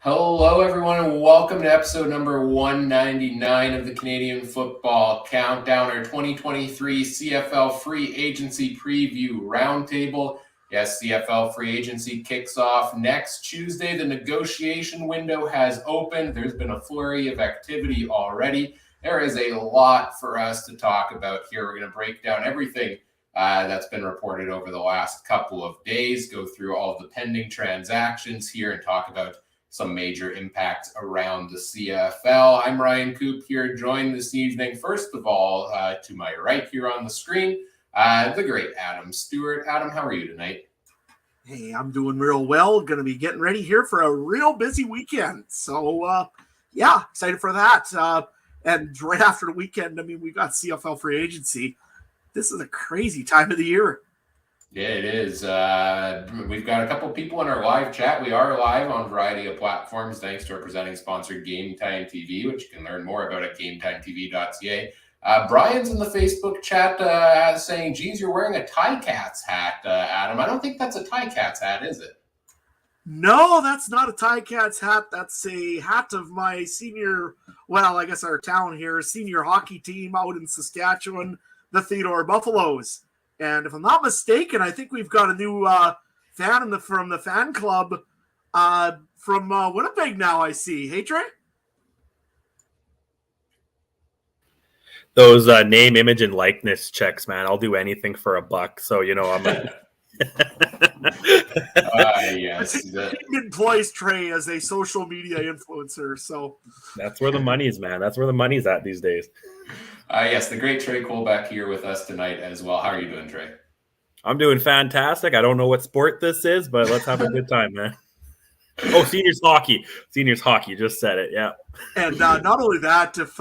Hello, everyone, and welcome to episode number 199 of the Canadian Football Countdown, our 2023 CFL Free Agency Preview Roundtable. Yes, CFL Free Agency kicks off next Tuesday. The negotiation window has opened. There's been a flurry of activity already. There is a lot for us to talk about here. We're going to break down everything that's been reported over the last couple of days, go through all of the pending transactions here, and talk about some major impacts around the CFL. I'm Ryan Coop here, joined this evening, first of all, to my right here on the screen, the great Adam Stewart. Adam, how are you tonight? Hey, I'm doing real well. Going to be getting ready here for a real busy weekend. So, excited for that. And right after the weekend, we got CFL Free Agency. This is a crazy time of the year. Yeah, it is. We've got a couple people in our live chat. We are live on a variety of platforms thanks to our presenting sponsor, Game Time TV, which you can learn more about at gametimetv.ca. Brian's in the Facebook chat saying, geez, you're wearing a Ticats hat, Adam. I don't think that's a Ticats hat, is it? No, that's not a Ticats hat. That's a hat of my senior, I guess our town here, senior hockey team out in Saskatchewan, the Theodore Buffaloes. And if I'm not mistaken, I think we've got a new fan from the fan club from Winnipeg now, I see. Hey, Trey? Those name, image, and likeness checks, man. I'll do anything for $1. So, I'm a... Yes. He employs Trey as a social media influencer. So that's where the money is, man. That's where the money's at these days. Yes, the great Trey Colbeck here with us tonight as well. How are you doing, Trey? I'm doing fantastic. I don't know what sport this is, but let's have a good time, man. Oh, seniors hockey. Seniors hockey. Just said it, yeah. And not only that, if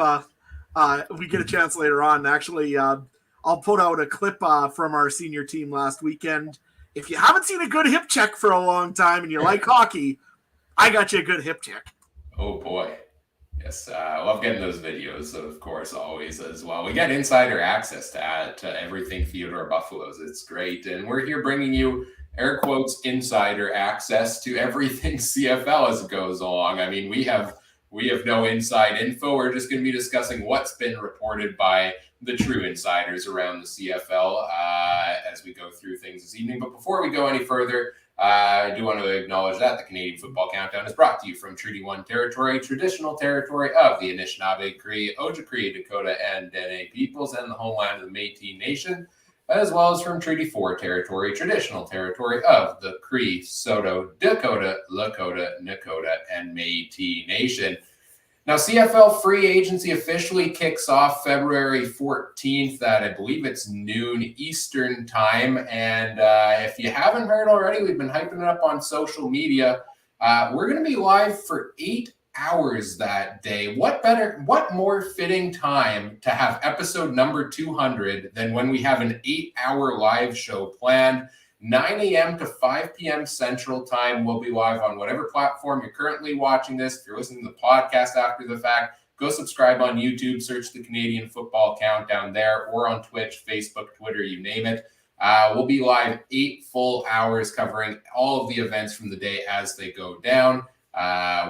we get a chance later on, actually, I'll put out a clip from our senior team last weekend. If you haven't seen a good hip check for a long time and you like hockey, I got you a good hip check. Oh, boy. Yes, love getting those videos, of course, always as well. We get insider access to everything Theodore Buffaloes. It's great. And we're here bringing you, air quotes, insider access to everything CFL as it goes along. I mean, we have no inside info. We're just going to be discussing what's been reported by the true insiders around the CFL as we go through things this evening. But before we go any further, I do want to acknowledge that the Canadian Football Countdown is brought to you from Treaty 1 territory, traditional territory of the Anishinaabe, Cree, Ojibwe, Dakota, and Dene peoples, and the homeland of the Métis Nation, as well as from Treaty 4 territory, traditional territory of the Cree, Saulteaux, Dakota, Lakota, Nakota, and Métis Nation. Now, CFL Free Agency officially kicks off February 14th at, I believe it's noon Eastern time. And if you haven't heard already, we've been hyping it up on social media. We're going to be live for 8 hours that day. What more fitting time to have episode number 200 than when we have an 8-hour live show planned? 9 a.m. to 5 p.m. Central Time. We'll be live on whatever platform you're currently watching this. If you're listening to the podcast after the fact, go subscribe on YouTube, search the Canadian Football Countdown there, or on Twitch, Facebook, Twitter, you name it. We'll be live 8 full hours covering all of the events from the day as they go down.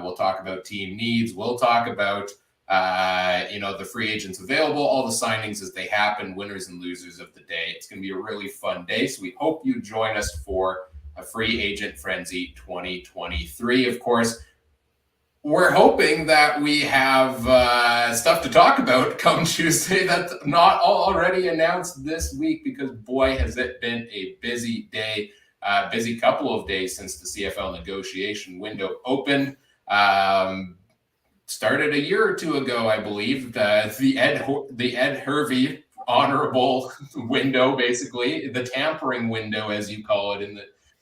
We'll talk about team needs. We'll talk about the free agents available, all the signings as they happen, winners and losers of the day. It's going to be a really fun day. So we hope you join us for a Free Agent Frenzy 2023. Of course, we're hoping that we have stuff to talk about come Tuesday that's not already announced this week, because boy, has it been a busy day, busy couple of days since the CFL negotiation window opened. Started a year or two ago, I believe, the Ed Hervey honorable window, basically the tampering window, as you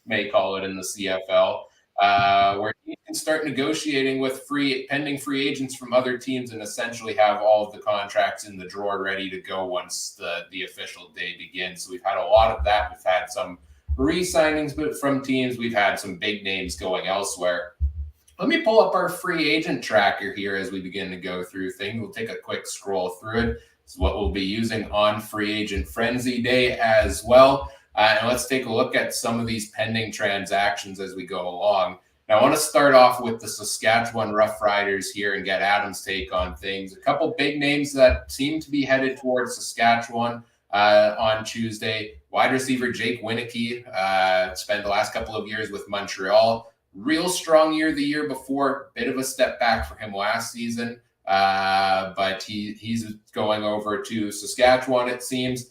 may call it in the CFL, where you can start negotiating with pending free agents from other teams and essentially have all of the contracts in the drawer ready to go once the official day begins. So we've had a lot of that. We've had some re-signings from teams. We've had some big names going elsewhere. Let me pull up our free agent tracker here as we begin to go through things. We'll take a quick scroll through it. This is what we'll be using on Free Agent Frenzy Day as well. And let's take a look at some of these pending transactions as we go along. And I want to start off with the Saskatchewan Roughriders here and get Adam's take on things. A couple big names that seem to be headed towards Saskatchewan on Tuesday. Wide receiver Jake Winneke spent the last couple of years with Montreal. Real strong year the year before. Bit of a step back for him last season. But he's going over to Saskatchewan, it seems.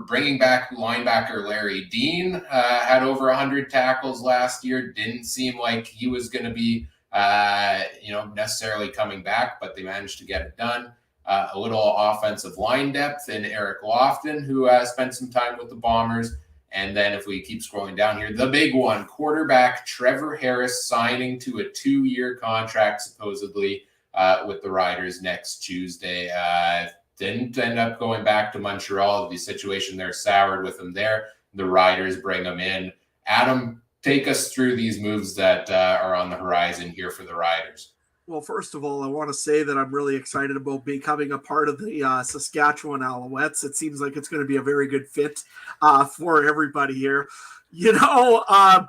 Bringing back linebacker Larry Dean, had over 100 tackles last year. Didn't seem like he was going to be, necessarily coming back, but they managed to get it done. A little offensive line depth in Eric Lofton, who spent some time with the Bombers. And then if we keep scrolling down here, the big one, quarterback Trevor Harris signing to a 2-year contract, supposedly, with the Riders next Tuesday. Didn't end up going back to Montreal. The situation there soured with him there. The Riders bring him in. Adam, take us through these moves that are on the horizon here for the Riders. Well, first of all, I want to say that I'm really excited about becoming a part of the Saskatchewan Alouettes. It seems like it's going to be a very good fit for everybody here. I'm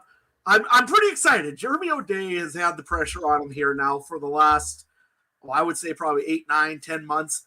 pretty excited. Jeremy O'Day has had the pressure on him here now for the last, I would say probably 8, 9, 10 months.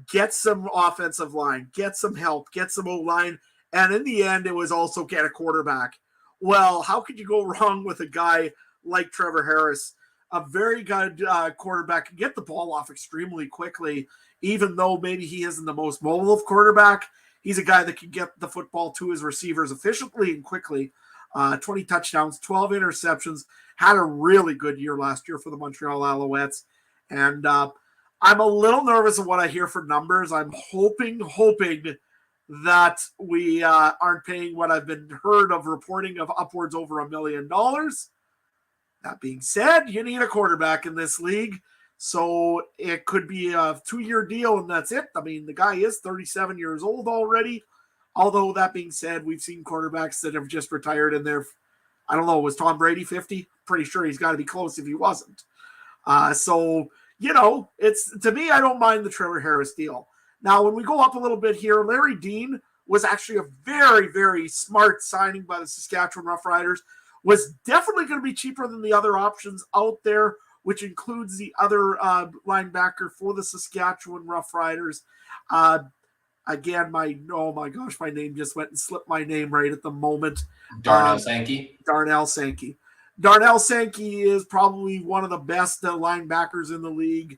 Get some offensive line, get some help, get some O-line. And in the end, it was also get a quarterback. Well, how could you go wrong with a guy like Trevor Harris? A very good quarterback, can get the ball off extremely quickly, even though maybe he isn't the most mobile of quarterback. He's a guy that can get the football to his receivers efficiently and quickly. 20 touchdowns, 12 interceptions, had a really good year last year for the Montreal Alouettes. And I'm a little nervous of what I hear for numbers. I'm hoping that we aren't paying what I've been heard of reporting of upwards over $1 million. That being said, you need a quarterback in this league, so it could be a 2-year deal, and that's it. I mean, the guy is 37 years old already. Although, that being said, we've seen quarterbacks that have just retired in their, I don't know, was Tom Brady 50? Pretty sure he's got to be close if he wasn't. It's, to me, I don't mind the Trevor Harris deal. Now, when we go up a little bit here, Larry Dean was actually a very, very smart signing by the Saskatchewan Roughriders. Was definitely going to be cheaper than the other options out there, which includes the other linebacker for the Saskatchewan Roughriders. Again, my name just went and slipped my name right at the moment. Darnell Sankey. Darnell Sankey. Darnell Sankey is probably one of the best linebackers in the league,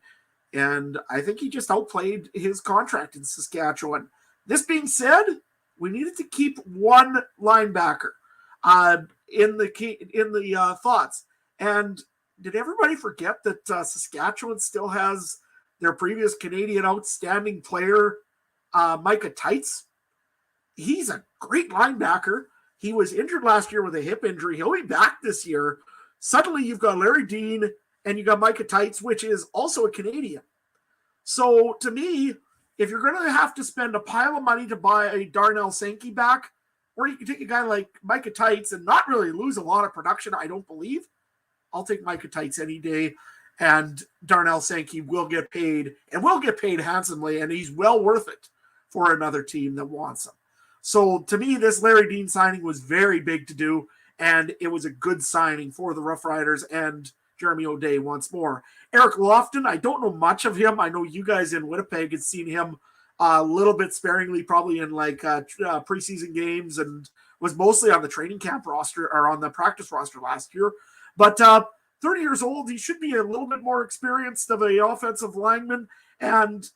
and I think he just outplayed his contract in Saskatchewan. This being said, we needed to keep one linebacker in the thoughts. And did everybody forget that Saskatchewan still has their previous Canadian outstanding player, Micah Tights? He's a great linebacker. He was injured last year with a hip injury. He'll be back this year. Suddenly you've got Larry Dean and you got Micah Tights, which is also a Canadian. So to me, if you're going to have to spend a pile of money to buy a Darnell Sankey back, or you can take a guy like Micah Tights and not really lose a lot of production, I don't believe. I'll take Micah Tights any day, and Darnell Sankey will get paid, and will get paid handsomely, and he's well worth it for another team that wants him. So to me, this Larry Dean signing was very big to do, and it was a good signing for the Roughriders and Jeremy O'Day once more. Eric Lofton, I don't know much of him. I know you guys in Winnipeg had seen him a little bit sparingly, probably in preseason games, and was mostly on the training camp roster or on the practice roster last year. But 30 years old, he should be a little bit more experienced of an offensive lineman. And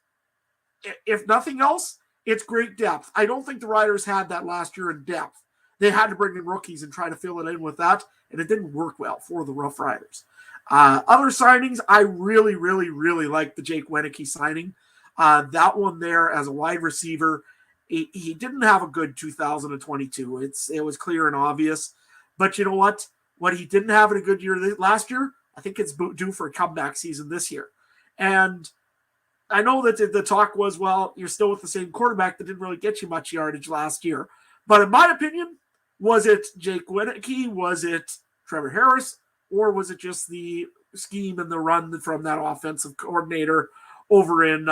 if nothing else, it's great depth. I don't think the Riders had that last year in depth. They had to bring in rookies and try to fill it in with that, and it didn't work well for the Rough Riders. Other signings, I really, really, really like the Jake Winneke signing. That one there as a wide receiver, he didn't have a good 2022. It was clear and obvious. But you know what? What he didn't have in a good year last year, I think it's due for a comeback season this year. And I know that the talk was, well, you're still with the same quarterback that didn't really get you much yardage last year. But in my opinion, was it Jake Winneke? Was it Trevor Harris? Or was it just the scheme and the run from that offensive coordinator over in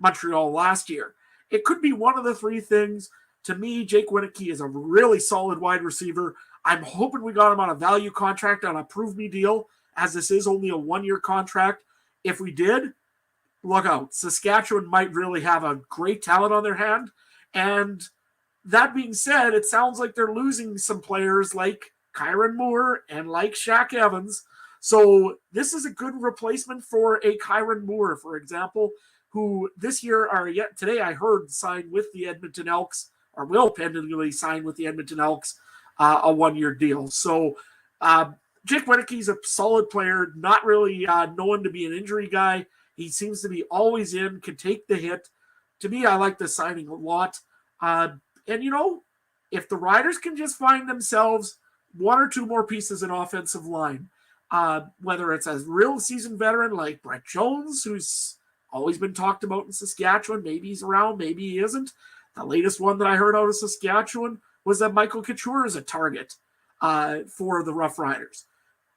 Montreal last year? It could be one of the three things. To me, Jake Winneke is a really solid wide receiver. I'm hoping we got him on a value contract on a prove me deal, as this is only a 1-year contract. If we did, look out. Saskatchewan might really have a great talent on their hand. And that being said, it sounds like they're losing some players like Kyron Moore and like Shaq Evans. So this is a good replacement for a Kyron Moore, for example, who this year or yet today I heard signed with the Edmonton Elks, or will pendingly sign with the Edmonton Elks, a 1-year deal. So Jake Winnecke's a solid player, not really known to be an injury guy. He seems to be always in, can take the hit. To me, I like the signing a lot. And, if the Riders can just find themselves 1 or 2 more pieces in offensive line, whether it's a real seasoned veteran like Brett Jones, who's always been talked about in Saskatchewan, maybe he's around, maybe he isn't. The latest one that I heard out of Saskatchewan was that Michael Couture is a target for the Rough Riders.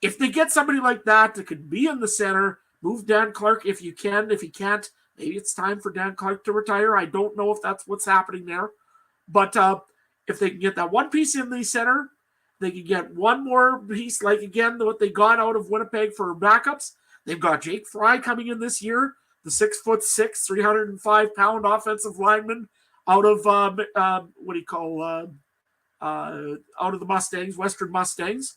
If they get somebody like that could be in the center, move Dan Clark if you can. If you can't, maybe it's time for Dan Clark to retire. I don't know if that's what's happening there. But if they can get that one piece in the center, they can get one more piece, like, again, what they got out of Winnipeg for backups. They've got Jake Fry coming in this year, the 6'6", 305-pound offensive lineman out of, out of the Mustangs, Western Mustangs.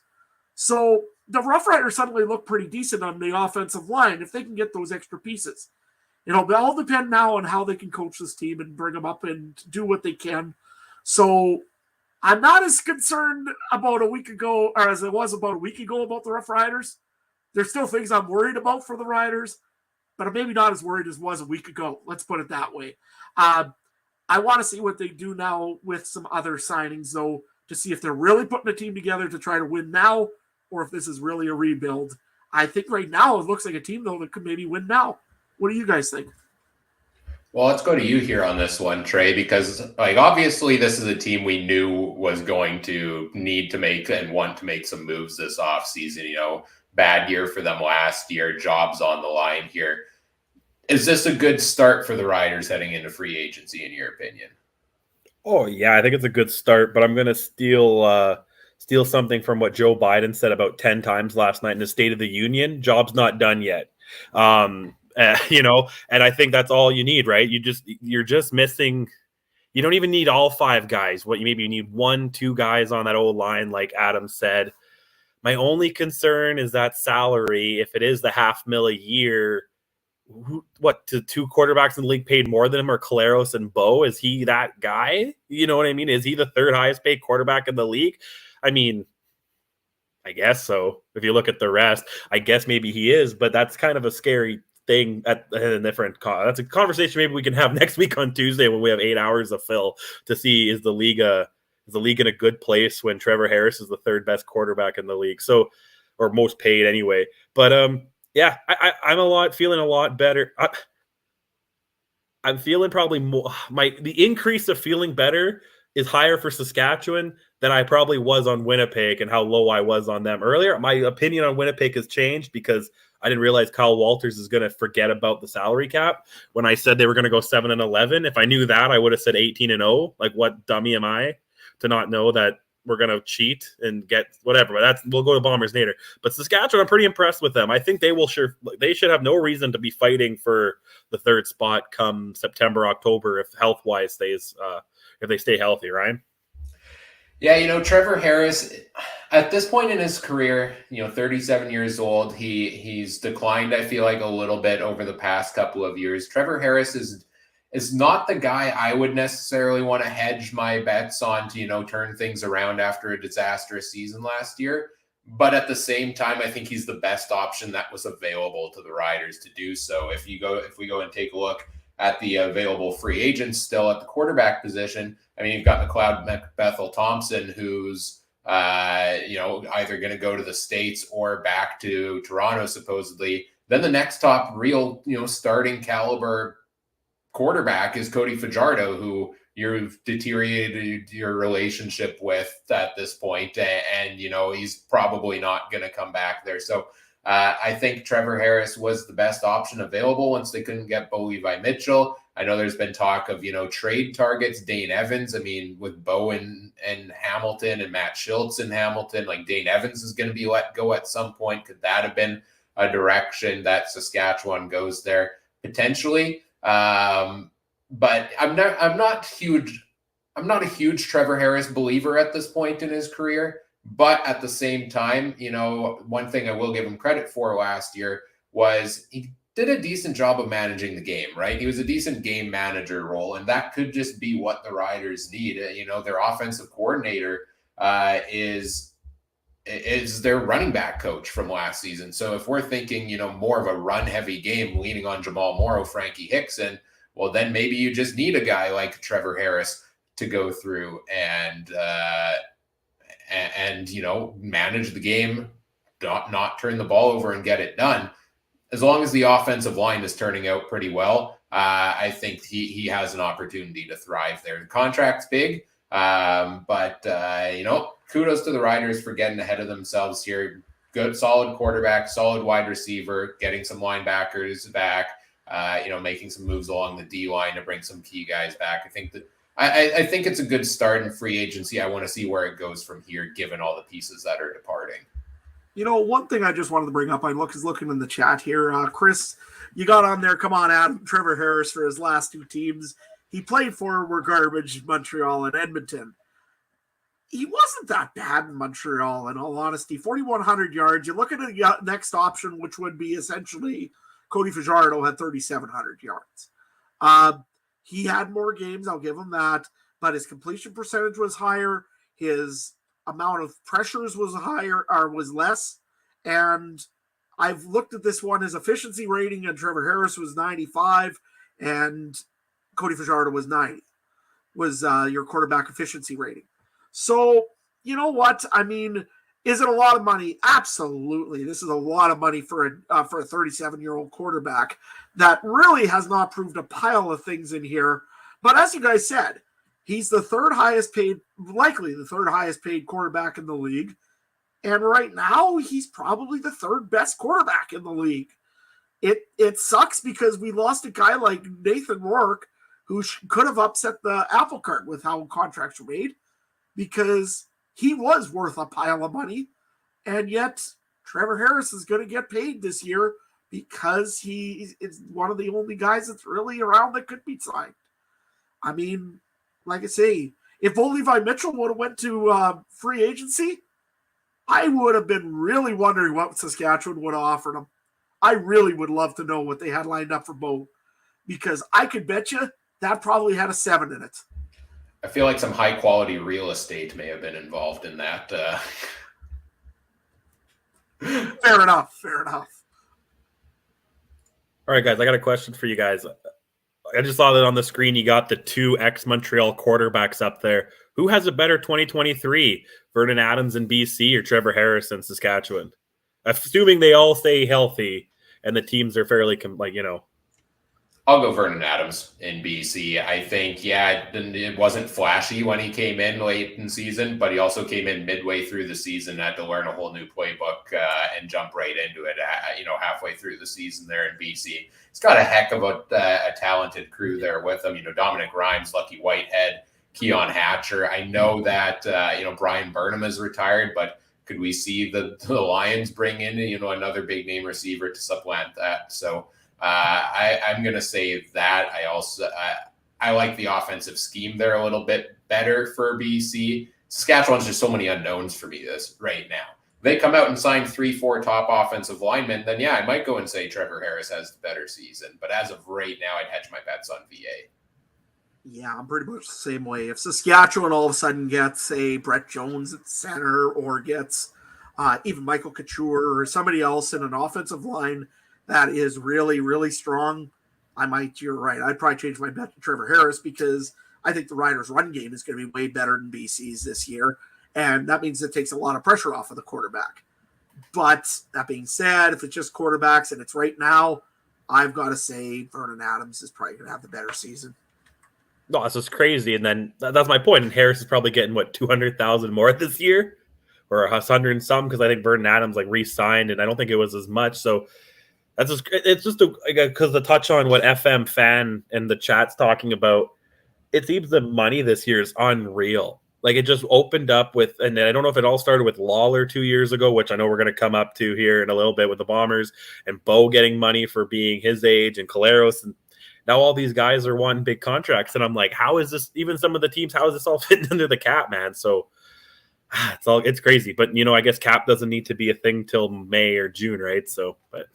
So the Rough Riders suddenly look pretty decent on the offensive line if they can get those extra pieces. It'll all depend now on how they can coach this team and bring them up and do what they can. So I'm not as concerned about a week ago, or as I was about a week ago, about the Rough Riders. There's still things I'm worried about for the Riders, but I'm maybe not as worried as was a week ago. Let's put it that way. I want to see what they do now with some other signings, though, to see if they're really putting a team together to try to win now, or if this is really a rebuild. I think right now it looks like a team, though, that could maybe win now. What do you guys think? Well, let's go to you here on this one, Trey, because obviously this is a team we knew was going to need to make and want to make some moves this offseason. Bad year for them last year, jobs on the line here. Is this a good start for the Riders heading into free agency, in your opinion? Oh, yeah, I think it's a good start, but I'm going to steal something from what Joe Biden said about 10 times last night in the State of the Union. Job's not done yet. And I think that's all you need, right? You're just missing. You don't even need all 5 guys. Maybe you need 1, 2 guys on that old line, like Adam said. My only concern is that salary. If it is the $500,000 a year, to 2 quarterbacks in the league paid more than him, or Caleros and Bo? Is he that guy? You know what I mean? Is he the 3rd highest paid quarterback in the league? I mean, I guess so. If you look at the rest, I guess maybe he is, but that's kind of a scary thing at a different that's a conversation maybe we can have next week on Tuesday when we have 8 hours of fill to see is the league in a good place when Trevor Harris is the 3rd best quarterback in the league, so, or most paid anyway. But yeah, I'm feeling a lot better. I'm feeling probably more. The increase of feeling better is higher for Saskatchewan than I probably was on Winnipeg and how low I was on them earlier. My opinion on Winnipeg has changed because I didn't realize Kyle Walters is going to forget about the salary cap. When I said they were going to go 7-11, if I knew that, I would have said 18-0. Like, what dummy am I to not know that we're going to cheat and get whatever? But we'll go to Bombers later. But Saskatchewan, I'm pretty impressed with them. I think they should have no reason to be fighting for the 3rd spot come September, October if health-wise if they stay healthy, Ryan. Yeah, Trevor Harris, at this point in his career, 37 years old, he's declined, I feel like, a little bit over the past couple of years. Trevor Harris is not the guy I would necessarily want to hedge my bets on to, turn things around after a disastrous season last year. But at the same time, I think he's the best option that was available to the Riders to do so. If we go and take a look at the available free agents still at the quarterback position, I mean, you've got McLeod Bethel Thompson, who's either going to go to the States or back to Toronto, supposedly. Then the next top real, starting caliber quarterback is Cody Fajardo, who you've deteriorated your relationship with at this point, and he's probably not going to come back there. So I think Trevor Harris was the best option available once they couldn't get Bo Levi Mitchell. I know there's been talk of, trade targets. Dane Evans, I mean, with Bowen and Hamilton and Matt Schultz in Hamilton, like Dane Evans is going to be let go at some point. Could that have been a direction that Saskatchewan goes there potentially? But I'm not a huge Trevor Harris believer at this point in his career. But at the same time, one thing I will give him credit for last year was he did a decent job of managing the game, right? He was a decent game manager role, and that could just be what the Riders need. Their offensive coordinator is their running back coach from last season. So if we're thinking, more of a run-heavy game leaning on Jamal Morrow, Frankie Hickson, well, then maybe you just need a guy like Trevor Harris to go through and manage the game, not turn the ball over and get it done. As long as the offensive line is turning out pretty well, I think he has an opportunity to thrive there. The contract's big, but kudos to the Riders for getting ahead of themselves here. Good, solid quarterback, solid wide receiver, getting some linebackers back, making some moves along the D line to bring some key guys back. I think that I think it's a good start in free agency. I want to see where it goes from here, given all the pieces that are departing. One thing I just wanted to bring up, looking in the chat here. Chris, you got on there. Come on, Adam. Trevor Harris for his last two teams he played for were garbage, Montreal and Edmonton. He wasn't that bad in Montreal, in all honesty. 4,100 yards. You look at the next option, which would be essentially Cody Fajardo had 3,700 yards. He had more games, I'll give him that, but his completion percentage was higher. His amount of pressures was higher or was less. And I've looked at this one, his efficiency rating, and Trevor Harris was 95 and Cody Fajardo was 90, was your quarterback efficiency rating. So, you know what? I mean, is it a lot of money? Absolutely. This is a lot of money for a 37-year-old quarterback that really has not proved a pile of things in here. But as you guys said, he's the likely the third highest paid quarterback in the league. And right now, he's probably the third best quarterback in the league. It sucks because we lost a guy like Nathan Rourke, who could have upset the apple cart with how contracts were made, because he was worth a pile of money. And yet Trevor Harris is going to get paid this year because he is one of the only guys that's really around that could be signed. I mean, like I say, if Levi Mitchell would have went to free agency, I would have been really wondering what Saskatchewan would have offered him. I really would love to know what they had lined up for Bo, because I could bet you that probably had a 7 in it. I feel like some high quality real estate may have been involved in that. Fair enough. All right, guys, I got a question for you guys. I just saw that on the screen. You got the two ex-Montreal quarterbacks up there. Who has a better 2023, Vernon Adams in BC or Trevor Harris in Saskatchewan? Assuming they all stay healthy and the teams are fairly, I'll go Vernon Adams in BC. I think, it wasn't flashy when he came in late in season, but he also came in midway through the season, had to learn a whole new playbook and jump right into it, halfway through the season there in BC. He's got a heck of a talented crew there with him. Dominic Rhymes, Lucky Whitehead, Keon Hatcher. I know that, Brian Burnham is retired, but could we see the Lions bring in, another big name receiver to supplant that? So, I'm going to say that. I like the offensive scheme there a little bit better for BC. Saskatchewan's just so many unknowns for me right now. If they come out and sign 3-4 top offensive linemen, then I might go and say Trevor Harris has the better season. But as of right now, I'd hedge my bets on VA. Yeah, I'm pretty much the same way. If Saskatchewan all of a sudden gets a Brett Jones at center, or gets even Michael Couture or somebody else in an offensive line that is really, really strong, you're right. I'd probably change my bet to Trevor Harris, because I think the Riders' run game is going to be way better than BC's this year. And that means it takes a lot of pressure off of the quarterback. But that being said, if it's just quarterbacks and it's right now, I've got to say Vernon Adams is probably going to have the better season. No, that's just crazy. And then that's my point. And Harris is probably getting, 200,000 more this year, or 100 and some, because I think Vernon Adams re-signed, and I don't think it was as much. So That's just, it's just because the touch on what FM fan and the chat's talking about. It seems the money this year is unreal. Like it just opened up with, and I don't know if it all started with Lawler 2 years ago, which I know we're going to come up to here in a little bit with the Bombers, and Bo getting money for being his age, and Caleros, and now all these guys are wanting big contracts, and I'm like, how is this? Even some of the teams, how is this all fitting under the cap, man? So it's crazy, but I guess cap doesn't need to be a thing till May or June, right? So, but.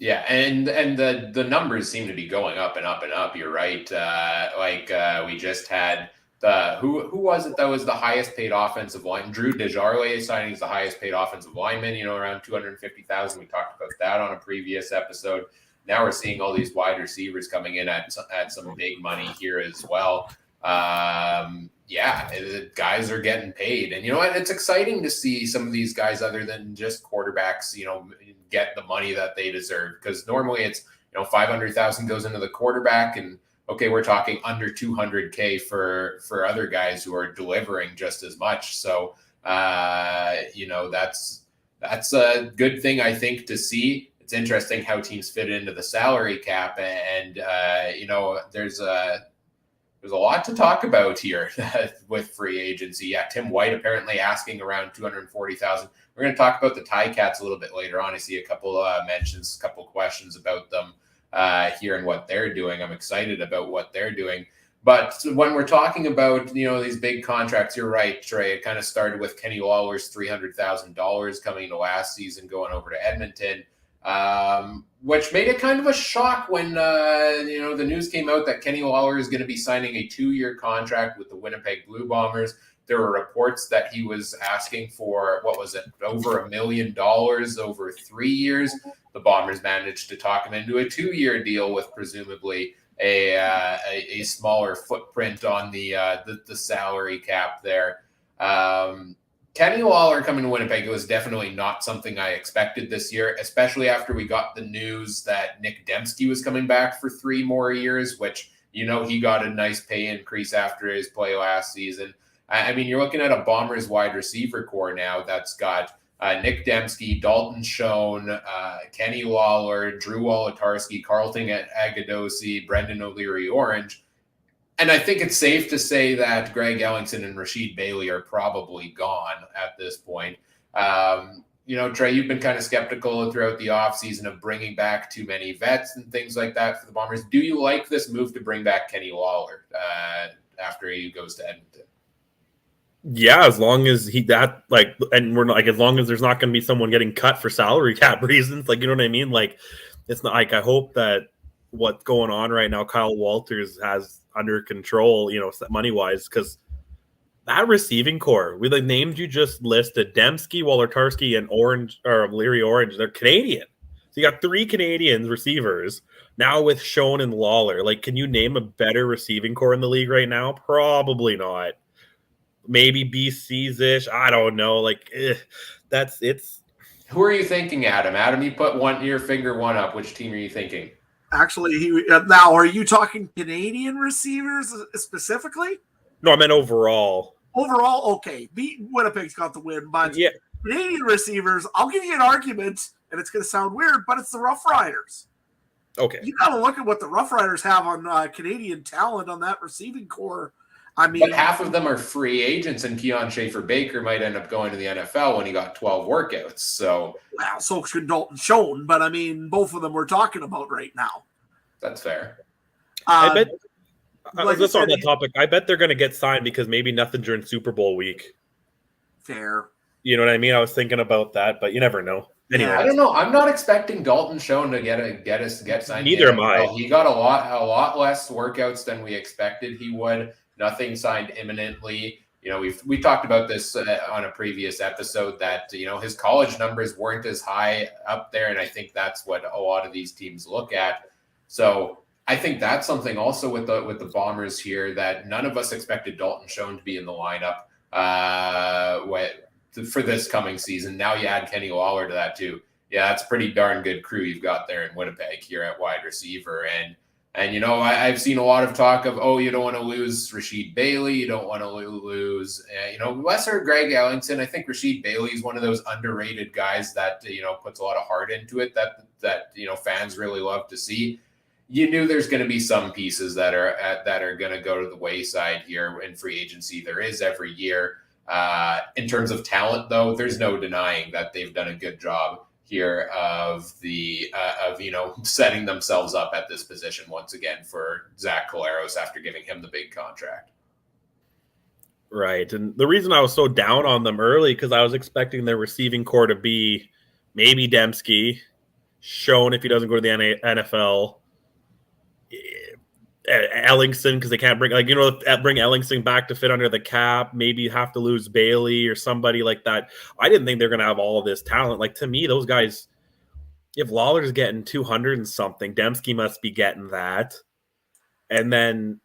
Yeah, and the numbers seem to be going up and up and up. You're right. We just had who was it that was the highest paid offensive line? Drew Desjardins signing is the highest paid offensive lineman. Around $250,000. We talked about that on a previous episode. Now we're seeing all these wide receivers coming in at some big money here as well. Guys are getting paid, and it's exciting to see some of these guys other than just quarterbacks, get the money that they deserve, because normally it's 500,000 goes into the quarterback, and okay, we're talking under 200K for other guys who are delivering just as much. So that's a good thing, I think, to see. It's interesting how teams fit into the salary cap, and there's a lot to talk about here with free agency. Yeah, Tim White apparently asking around 240,000. We're going to talk about the Ticats a little bit later on. I see a couple mentions, a couple questions about them here and what they're doing. I'm excited about what they're doing. But when we're talking about these big contracts, you're right, Trey. It kind of started with Kenny Lawler's $300,000 coming into last season, going over to Edmonton. Which made it kind of a shock when the news came out that Kenny Lawler is going to be signing a 2-year contract with the Winnipeg Blue Bombers. There were reports that he was asking for, over $1 million over 3 years. The Bombers managed to talk him into a 2-year deal with presumably a smaller footprint on the salary cap there. Kenny Lawler coming to Winnipeg was definitely not something I expected this year, especially after we got the news that Nick Dembski was coming back for 3 more years, which, he got a nice pay increase after his play last season. I mean, you're looking at a Bombers wide receiver core now that's got Nick Dembski, Dalton Schoen, Kenny Lawler, Drew Wolotarski, Carlton Agadosi, Brendan O'Leary-Orange. And I think it's safe to say that Greg Ellingson and Rashid Bailey are probably gone at this point. Trey, you've been kind of skeptical throughout the offseason of bringing back too many vets and things like that for the Bombers. Do you like this move to bring back Kenny Lawler after he goes to Edmonton? Yeah, as long as as long as there's not going to be someone getting cut for salary cap reasons, you know what I mean? It's not I hope that what's going on right now, Kyle Walters has under control, money wise, because that receiving core, the names you just listed, Dembski, Wolotarski, and Leary-Orange, they're Canadian. So you got 3 Canadian receivers now with Schoen and Lawler. Can you name a better receiving core in the league right now? Probably not. Maybe BC's ish. I don't know. That's it's. Who are you thinking, Adam? Adam, you put your finger one up. Which team are you thinking? Actually, now are you talking Canadian receivers specifically? No, I meant overall. Overall, okay. Winnipeg's got the win, but yeah. Canadian receivers, I'll give you an argument, and it's going to sound weird, but it's the Rough Riders. Okay. You got to look at what the Rough Riders have on Canadian talent on that receiving core. I mean, but half of them are free agents, and Keon Schaefer-Baker might end up going to the NFL when he got 12 workouts. So, well, so should Dalton Schoen, but I mean, both of them we're talking about right now. That's fair. I bet. Just on that topic, I bet they're going to get signed because maybe nothing during Super Bowl week. Fair. You know what I mean? I was thinking about that, but you never know. Anyway, I don't know. I'm not expecting Dalton Schoen to get signed. Neither am I. He got a lot less workouts than we expected he would. Nothing signed imminently. We talked about this on a previous episode that his college numbers weren't as high up there, and I think that's what a lot of these teams look at. So I think that's something also with the Bombers here that none of us expected Dalton Schoen to be in the lineup for this coming season. Now you add Kenny Lawler to that too. Yeah, that's a pretty darn good crew you've got there in Winnipeg here at wide receiver. And And, I've seen a lot of talk of, you don't want to lose Rasheed Bailey. You don't want to lose, lesser Greg Ellington. I think Rasheed Bailey is one of those underrated guys that, puts a lot of heart into it that fans really love to see. You knew there's going to be some pieces that are going to go to the wayside here in free agency. There is every year. In terms of talent, though, there's no denying that they've done a good job here of setting themselves up at this position once again for Zach Collaros after giving him the big contract. Right. And the reason I was so down on them early, because I was expecting their receiving core to be maybe Dembski, shown if he doesn't go to the NFL, Ellingson, because they can't bring Ellingson back to fit under the cap. Maybe you have to lose Bailey or somebody like that. I didn't think they're going to have all of this talent. Like, to me, those guys, if Lawler's getting 200 and something, Dembski must be getting that. And then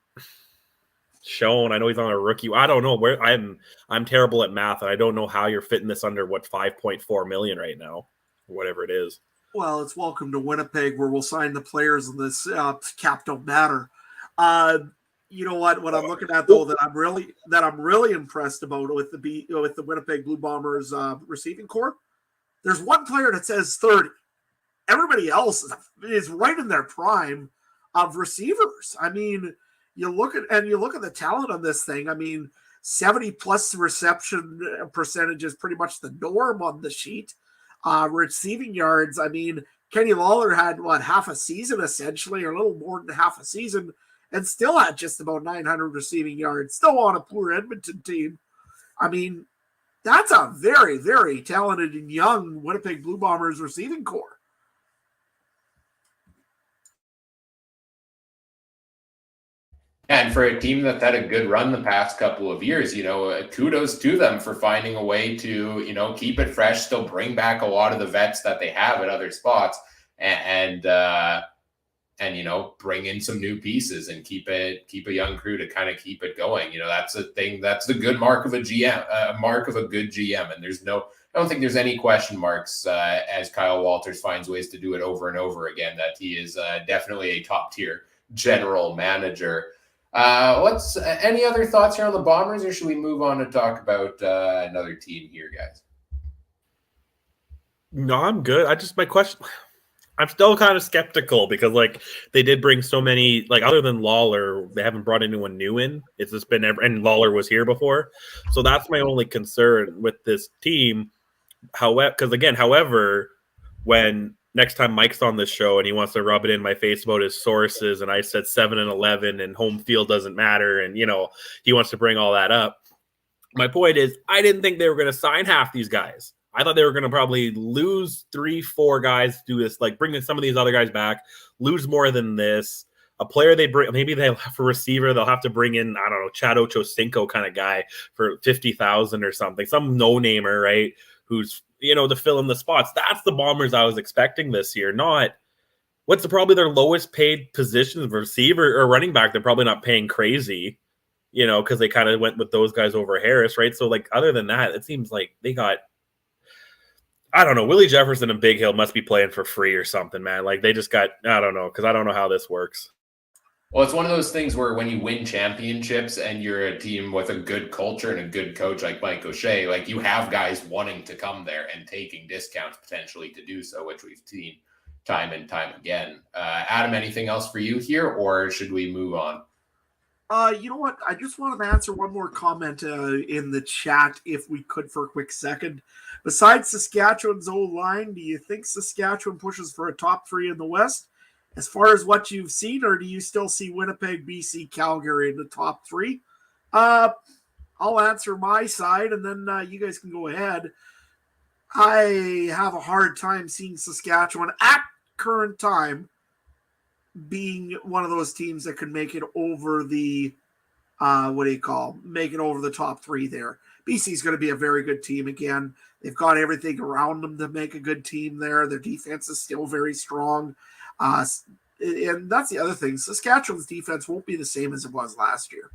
Schoen, I know he's on a rookie. I don't know where I'm terrible at math, and I don't know how you're fitting this under 5.4 million right now, or whatever it is. Well, it's welcome to Winnipeg, where we'll sign the players and this cap don't matter. You know what I'm looking at, though, that I'm really impressed about with the Winnipeg Blue Bombers receiving core. There's one player that says 30. Everybody else is right in their prime of receivers. I mean, you look at the talent on this thing. I mean, 70+ reception percentage is pretty much the norm on the sheet. Receiving yards, I mean, Kenny Lawler had half a season essentially, or a little more than half a season, and still had just about 900 receiving yards, still on a poor Edmonton team. I mean, that's a very, very talented and young Winnipeg Blue Bombers receiving core. And for a team that had a good run the past couple of years, kudos to them for finding a way to, keep it fresh, still bring back a lot of the vets that they have at other spots, and bring in some new pieces and keep a young crew to kind of keep it going. That's a thing. That's the good mark of a GM, a mark of a good GM. And I don't think there's any question marks as Kyle Walters finds ways to do it over and over again, that he is definitely a top tier general manager. Any other thoughts here on the Bombers, or should we move on to talk about another team here, guys? No, I'm good. My question, I'm still kind of skeptical because they did bring so many, other than Lawler, they haven't brought anyone new in. It's just been, and Lawler was here before. So that's my only concern with this team. However, when next time Mike's on this show and he wants to rub it in my face about his sources, and I said 7-11 and home field doesn't matter, and he wants to bring all that up. My point is, I didn't think they were going to sign half these guys. I thought they were going to probably lose 3-4 guys to do this, bring some of these other guys back, lose more than this. A player they bring, maybe they'll have a receiver, they'll have to bring in, I don't know, Chad Ochocinco kind of guy for $50,000 or something, some no-namer, right? Who's, to fill in the spots. That's the Bombers I was expecting this year, not what's probably their lowest paid position of receiver or running back. They're probably not paying crazy, because they kind of went with those guys over Harris, right? So, other than that, it seems like they got, I don't know, Willie Jefferson and Big Hill must be playing for free or something, man. They just got, I don't know, because I don't know how this works. Well, it's one of those things where when you win championships and you're a team with a good culture and a good coach like Mike O'Shea, you have guys wanting to come there and taking discounts potentially to do so, which we've seen time and time again. Adam, anything else for you here, or should we move on? You know what? I just wanted to answer one more comment in the chat, if we could, for a quick second. Besides Saskatchewan's O-line, do you think Saskatchewan pushes for a top 3 in the West? As far as what you've seen, or do you still see Winnipeg, BC, Calgary in the top 3? I'll answer my side, and then you guys can go ahead. I have a hard time seeing Saskatchewan at current time being one of those teams that could make it over the, make it over the top 3 there. BC is going to be a very good team again. They've got everything around them to make a good team there. Their defense is still very strong. And that's the other thing. Saskatchewan's defense won't be the same as it was last year.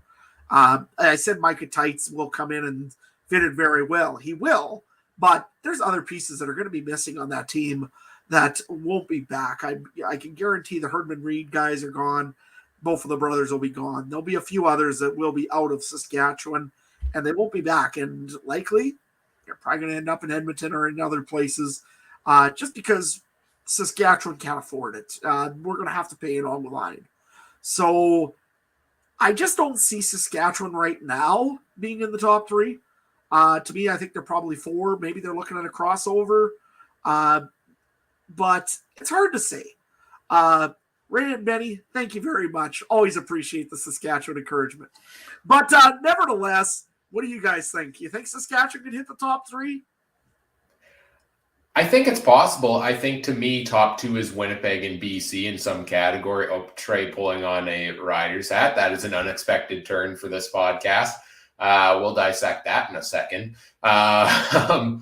I said Micah Tights will come in and fit it very well. He will, but there's other pieces that are going to be missing on that team that won't be back. I can guarantee the Herdman Reed guys are gone. Both of the brothers will be gone. There'll be a few others that will be out of Saskatchewan, and they won't be back. And likely, they're probably going to end up in Edmonton or in other places, just because Saskatchewan can't afford it. We're going to have to pay it on the line. So I just don't see Saskatchewan right now being in the top three. To me, I think they're probably 4. Maybe they're looking at a crossover. But it's hard to say. Ray and Benny, thank you very much. Always appreciate the Saskatchewan encouragement. But nevertheless, what do you guys think? You think Saskatchewan could hit the top 3? I think it's possible. I think, to me, top 2 is Winnipeg and BC in some category. Oh, Trey pulling on a Riders hat. That is an unexpected turn for this podcast. We'll dissect that in a second. To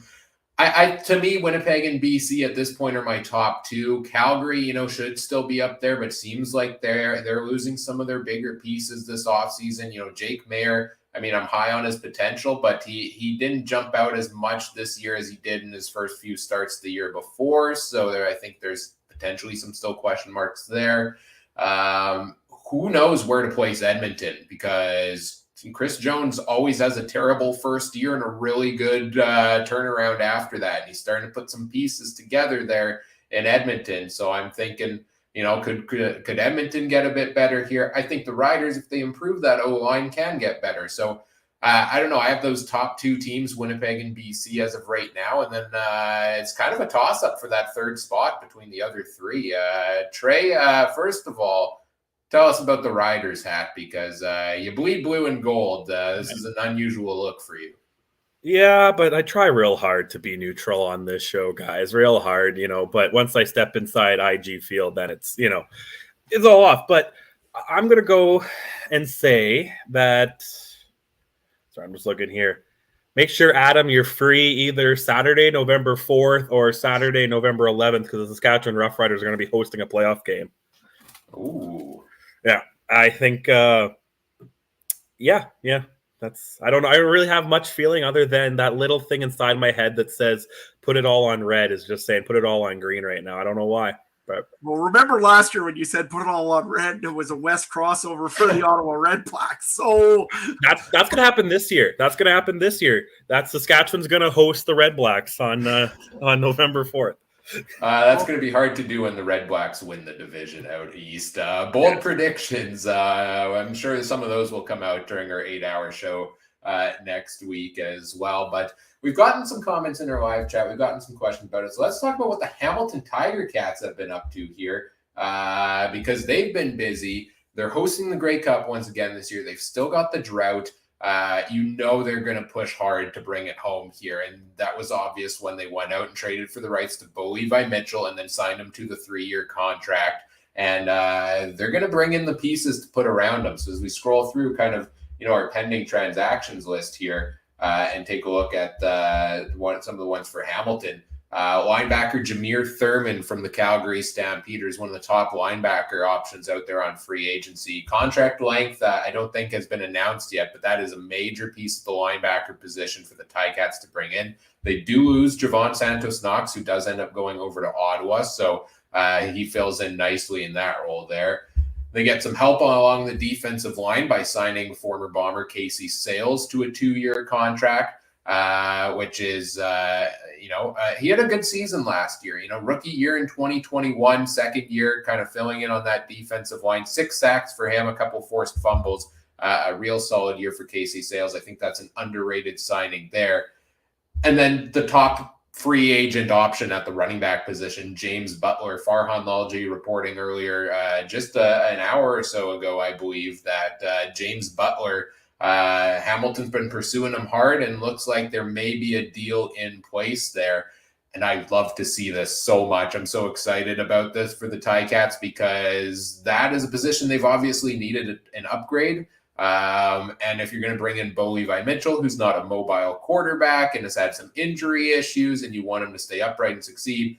me, Winnipeg and BC at this point are my top 2. Calgary, should still be up there, but seems like they're losing some of their bigger pieces this offseason. Jake Mayer, I'm high on his potential, but he didn't jump out as much this year as he did in his first few starts the year before. So I think there's potentially some still question marks there. Who knows where to place Edmonton, because Chris Jones always has a terrible first year and a really good turnaround after that. And he's starting to put some pieces together there in Edmonton. So I'm thinking, could Edmonton get a bit better here? I think the Riders, if they improve that O-line, can get better. So I don't know. I have those top 2 teams, Winnipeg and BC, as of right now. And then it's kind of a toss-up for that 3rd spot between the other 3. Trey, first of all, tell us about the Riders hat, because you bleed blue and gold. This is an unusual look for you. Yeah, but I try real hard to be neutral on this show, guys. Real hard, but once I step inside IG Field, then it's, it's all off. But I'm going to go and say that, sorry, I'm just looking here. Make sure, Adam, you're free either Saturday, November 4th or Saturday, November 11th, because the Saskatchewan Roughriders are going to be hosting a playoff game. Ooh. Yeah, I think, yeah. I don't know. I don't really have much feeling other than that little thing inside my head that says put it all on red is just saying put it all on green right now. I don't know why. But well, remember last year when you said put it all on red, it was a West crossover for the Ottawa Red Blacks. So that's going to happen this year. That Saskatchewan's going to host the Red Blacks on November 4th. That's going to be hard to do when the Red Blacks win the division out east. Bold predictions. I'm sure some of those will come out during our 8-hour show next week as well. But we've gotten some comments in our live chat. We've gotten some questions about it. So let's talk about what the Hamilton Tiger Cats have been up to here, because they've been busy. They're hosting the Grey Cup once again this year. They've still got the drought. They're going to push hard to bring it home here. And that was obvious when they went out and traded for the rights to Bo Levi Mitchell and then signed him to the 3-year contract. And they're going to bring in the pieces to put around him. So as we scroll through kind of, our pending transactions list here and take a look at some of the ones for Hamilton. Linebacker Jameer Thurman from the Calgary Stampeders, one of the top linebacker options out there on free agency. Contract length, I don't think has been announced yet, but that is a major piece of the linebacker position for the Ticats to bring in. They do lose Javon Santos-Knox, who does end up going over to Ottawa, so he fills in nicely in that role there. They get some help along the defensive line by signing former Bomber Casey Sales to a 2-year contract. Which is, he had a good season last year, rookie year in 2021, second year kind of filling in on that defensive line, 6 sacks for him, a couple forced fumbles, a real solid year for Casey Sales. I think that's an underrated signing there. And then the top free agent option at the running back position, James Butler. Farhan Lalji reporting earlier, just an hour or so ago, I believe, that James Butler, Hamilton's been pursuing him hard and looks like there may be a deal in place there. And I'd love to see this so much. I'm so excited about this for the Ticats because that is a position they've obviously needed an upgrade. And if you're going to bring in Bo Levi Mitchell, who's not a mobile quarterback and has had some injury issues, and you want him to stay upright and succeed,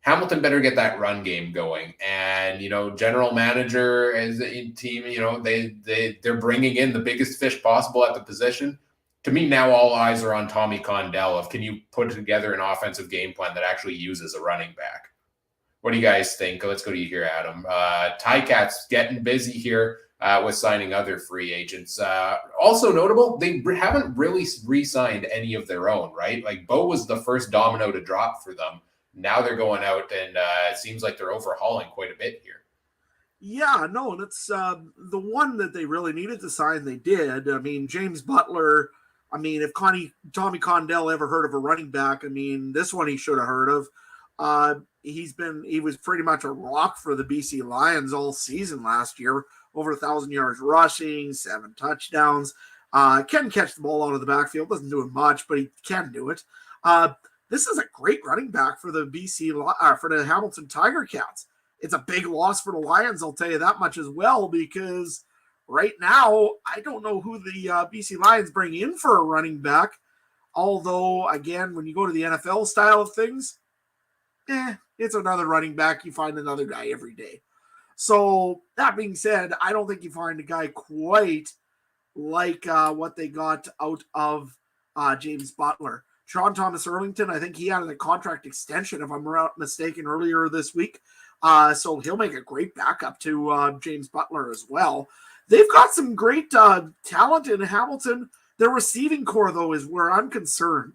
Hamilton better get that run game going. And, general manager as a team, they're bringing in the biggest fish possible at the position. To me, now all eyes are on Tommy Condell of can you put together an offensive game plan that actually uses a running back? What do you guys think? Let's go to you here, Adam. Ticats getting busy here with signing other free agents. Also notable, they haven't really re-signed any of their own, right? Like Bo was the first domino to drop for them. Now they're going out, and it seems like they're overhauling quite a bit here. Yeah, no, and it's the one that they really needed to sign, they did. I mean, James Butler, I mean, if Tommy Condell ever heard of a running back, I mean, this one he should have heard of. He was pretty much a rock for the BC Lions all season last year, over 1,000 yards rushing, 7 touchdowns. Can catch the ball out of the backfield, doesn't do it much, but he can do it. This is a great running back for the for the Hamilton Tiger Cats. It's a big loss for the Lions, I'll tell you that much as well, because right now, I don't know who the BC Lions bring in for a running back. Although, again, when you go to the NFL style of things, it's another running back. You find another guy every day. So, that being said, I don't think you find a guy quite like what they got out of James Butler. Sean Thomas Erlington, I think he had a contract extension, if I'm not mistaken, earlier this week. So he'll make a great backup to James Butler as well. They've got some great talent in Hamilton. Their receiving core, though, is where I'm concerned.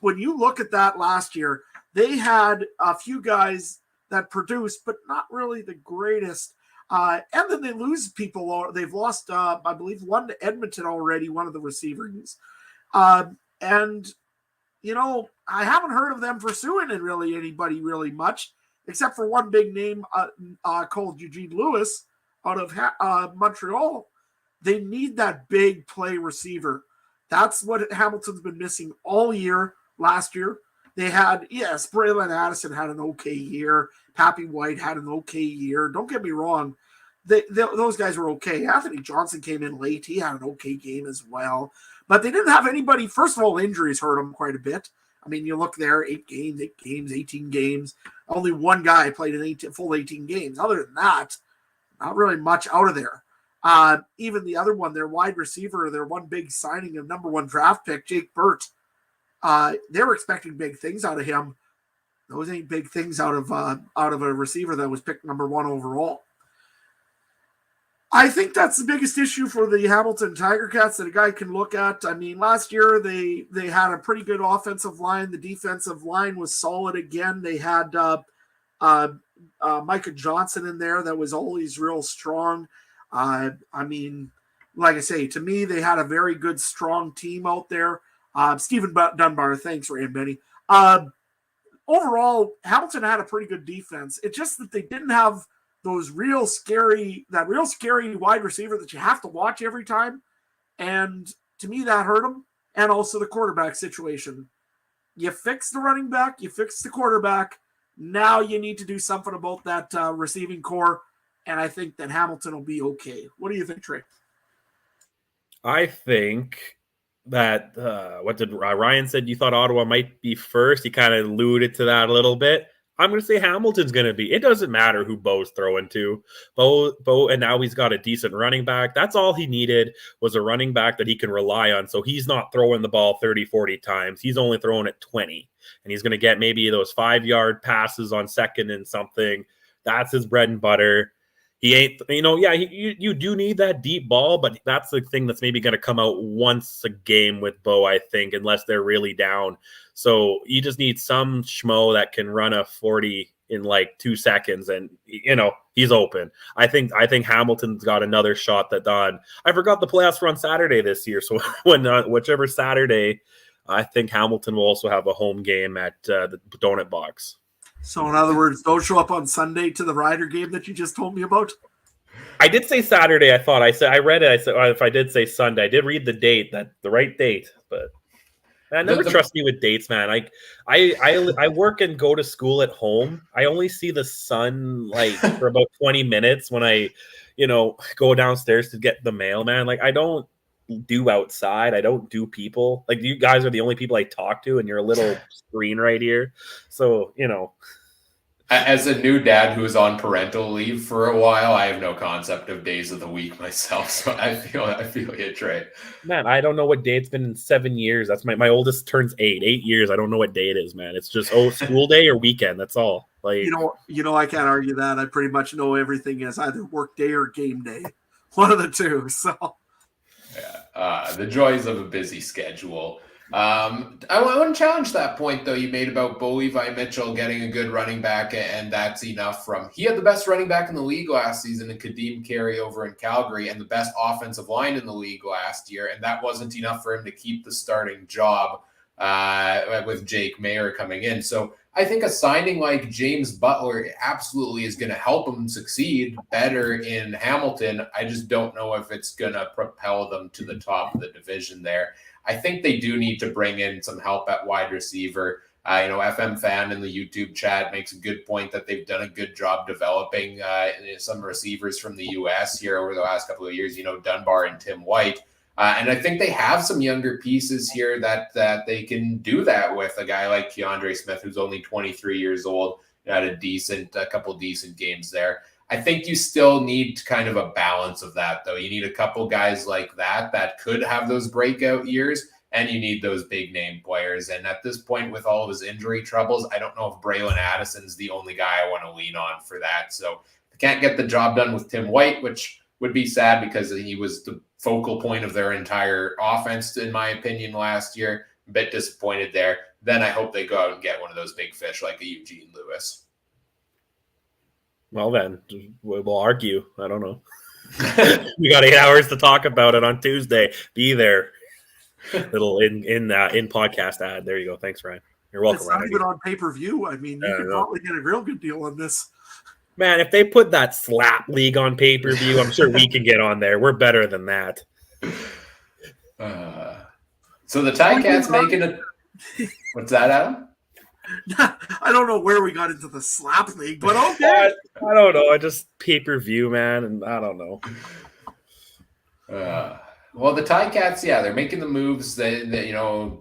When you look at that last year, they had a few guys that produced, but not really the greatest. And then they lose people. They've lost, I believe, one to Edmonton already, one of the receivers. And, you know, I haven't heard of them pursuing it really anybody really much, except for one big name called Eugene Lewis out of Montreal. They need that big play receiver. That's what Hamilton's been missing all year, last year. They had, yes, Braylon Addison had an okay year. Pappy White had an okay year. Don't get me wrong. Those guys were okay. Anthony Johnson came in late. He had an okay game as well. But they didn't have anybody. First of all, injuries hurt them quite a bit. I mean, you look there, 8 games, 18 games. Only one guy played in full 18 games. Other than that, not really much out of there. Even the other one, their wide receiver, their one big signing of number 1 draft pick, Jake Burt. They were expecting big things out of him. Those ain't big things out of a receiver that was picked number 1 overall. I think that's the biggest issue for the Hamilton Tiger Cats that a guy can look at. I mean, last year they had a pretty good offensive line. The defensive line was solid again. They had Micah Johnson in there that was always real strong. I mean, like I say, to me, they had a very good, strong team out there. Stephen Dunbar, thanks, Ray and Benny. Overall, Hamilton had a pretty good defense. It's just that they didn't have that real scary wide receiver that you have to watch every time. And to me, that hurt them. And also the quarterback situation. You fix the running back, you fix the quarterback. Now you need to do something about that receiving core. And I think that Hamilton will be okay. What do you think, Trey? I think that what did Ryan said? You thought Ottawa might be first. He kind of alluded to that a little bit. I'm going to say Hamilton's going to be. It doesn't matter who Bo's throwing to. Bo, and now he's got a decent running back. That's all he needed was a running back that he can rely on. So he's not throwing the ball 30, 40 times. He's only throwing it 20. And he's going to get maybe those 5-yard passes on second and something. That's his bread and butter. He ain't, you do need that deep ball, but that's the thing that's maybe going to come out once a game with Bo, I think, unless they're really down. So you just need some schmo that can run a 40 in like 2 seconds, and he's open. I think Hamilton's got another shot that done. I forgot the playoffs were on Saturday this year, so whichever Saturday, I think Hamilton will also have a home game at the Donut Box. So, in other words, don't show up on Sunday to the Rider game that you just told me about? I did say Saturday. I read it. I said, if I did say Sunday, I did read the date, the right date. But I never trust you with dates, man. I work and go to school at home. I only see the sun for about 20 minutes when I, go downstairs to get the mail, man. I don't do outside. I don't do people. You guys are the only people I talk to, and you're a little screen right here. So, As a new dad who was on parental leave for a while, I have no concept of days of the week myself. So I feel you, Trey. Man, I don't know what day it's been in 7 years. That's my oldest turns 8 years. I don't know what day it is, man. It's just school day or weekend. That's all. Like I can't argue that. I pretty much know everything as either work day or game day, one of the two. So yeah, the joys of a busy schedule. I want to challenge that point though you made about Bo Levi Mitchell getting a good running back, and that's enough from. He had the best running back in the league last season in Kadeem Carey over in Calgary, and the best offensive line in the league last year, and that wasn't enough for him to keep the starting job with Jake Mayer coming in. So I think a signing like James Butler absolutely is going to help him succeed better in Hamilton. I just don't know if it's going to propel them to the top of the division there. I think they do need to bring in some help at wide receiver. FM Fan in the YouTube chat makes a good point that they've done a good job developing some receivers from the U.S. here over the last couple of years, Dunbar and Tim White. And I think they have some younger pieces here that they can do that with. A guy like Keandre Smith, who's only 23 years old, had a couple decent games there. I think you still need kind of a balance of that, though. You need a couple guys like that could have those breakout years, and you need those big name players. And at this point, with all of his injury troubles, I don't know if Braylon Addison's the only guy I want to lean on for that. So I can't get the job done with Tim White, which would be sad because he was the focal point of their entire offense, in my opinion, last year. A bit disappointed there. Then I hope they go out and get one of those big fish like a Eugene Lewis. Well, then we'll argue. I don't know. We got 8 hours to talk about it on Tuesday. Be there. Little in podcast ad. There you go. Thanks, Ryan. You're welcome. It's not even on pay-per-view. I mean, you could probably get a real good deal on this. Man, if they put that slap league on pay-per-view, I'm sure we can get on there. We're better than that. So the Ticats making a. What's that, Adam? I don't know where we got into the slap league, but okay. I don't know. I just pay-per-view, man, and I don't know. Well, the Ticats, they're making the moves. They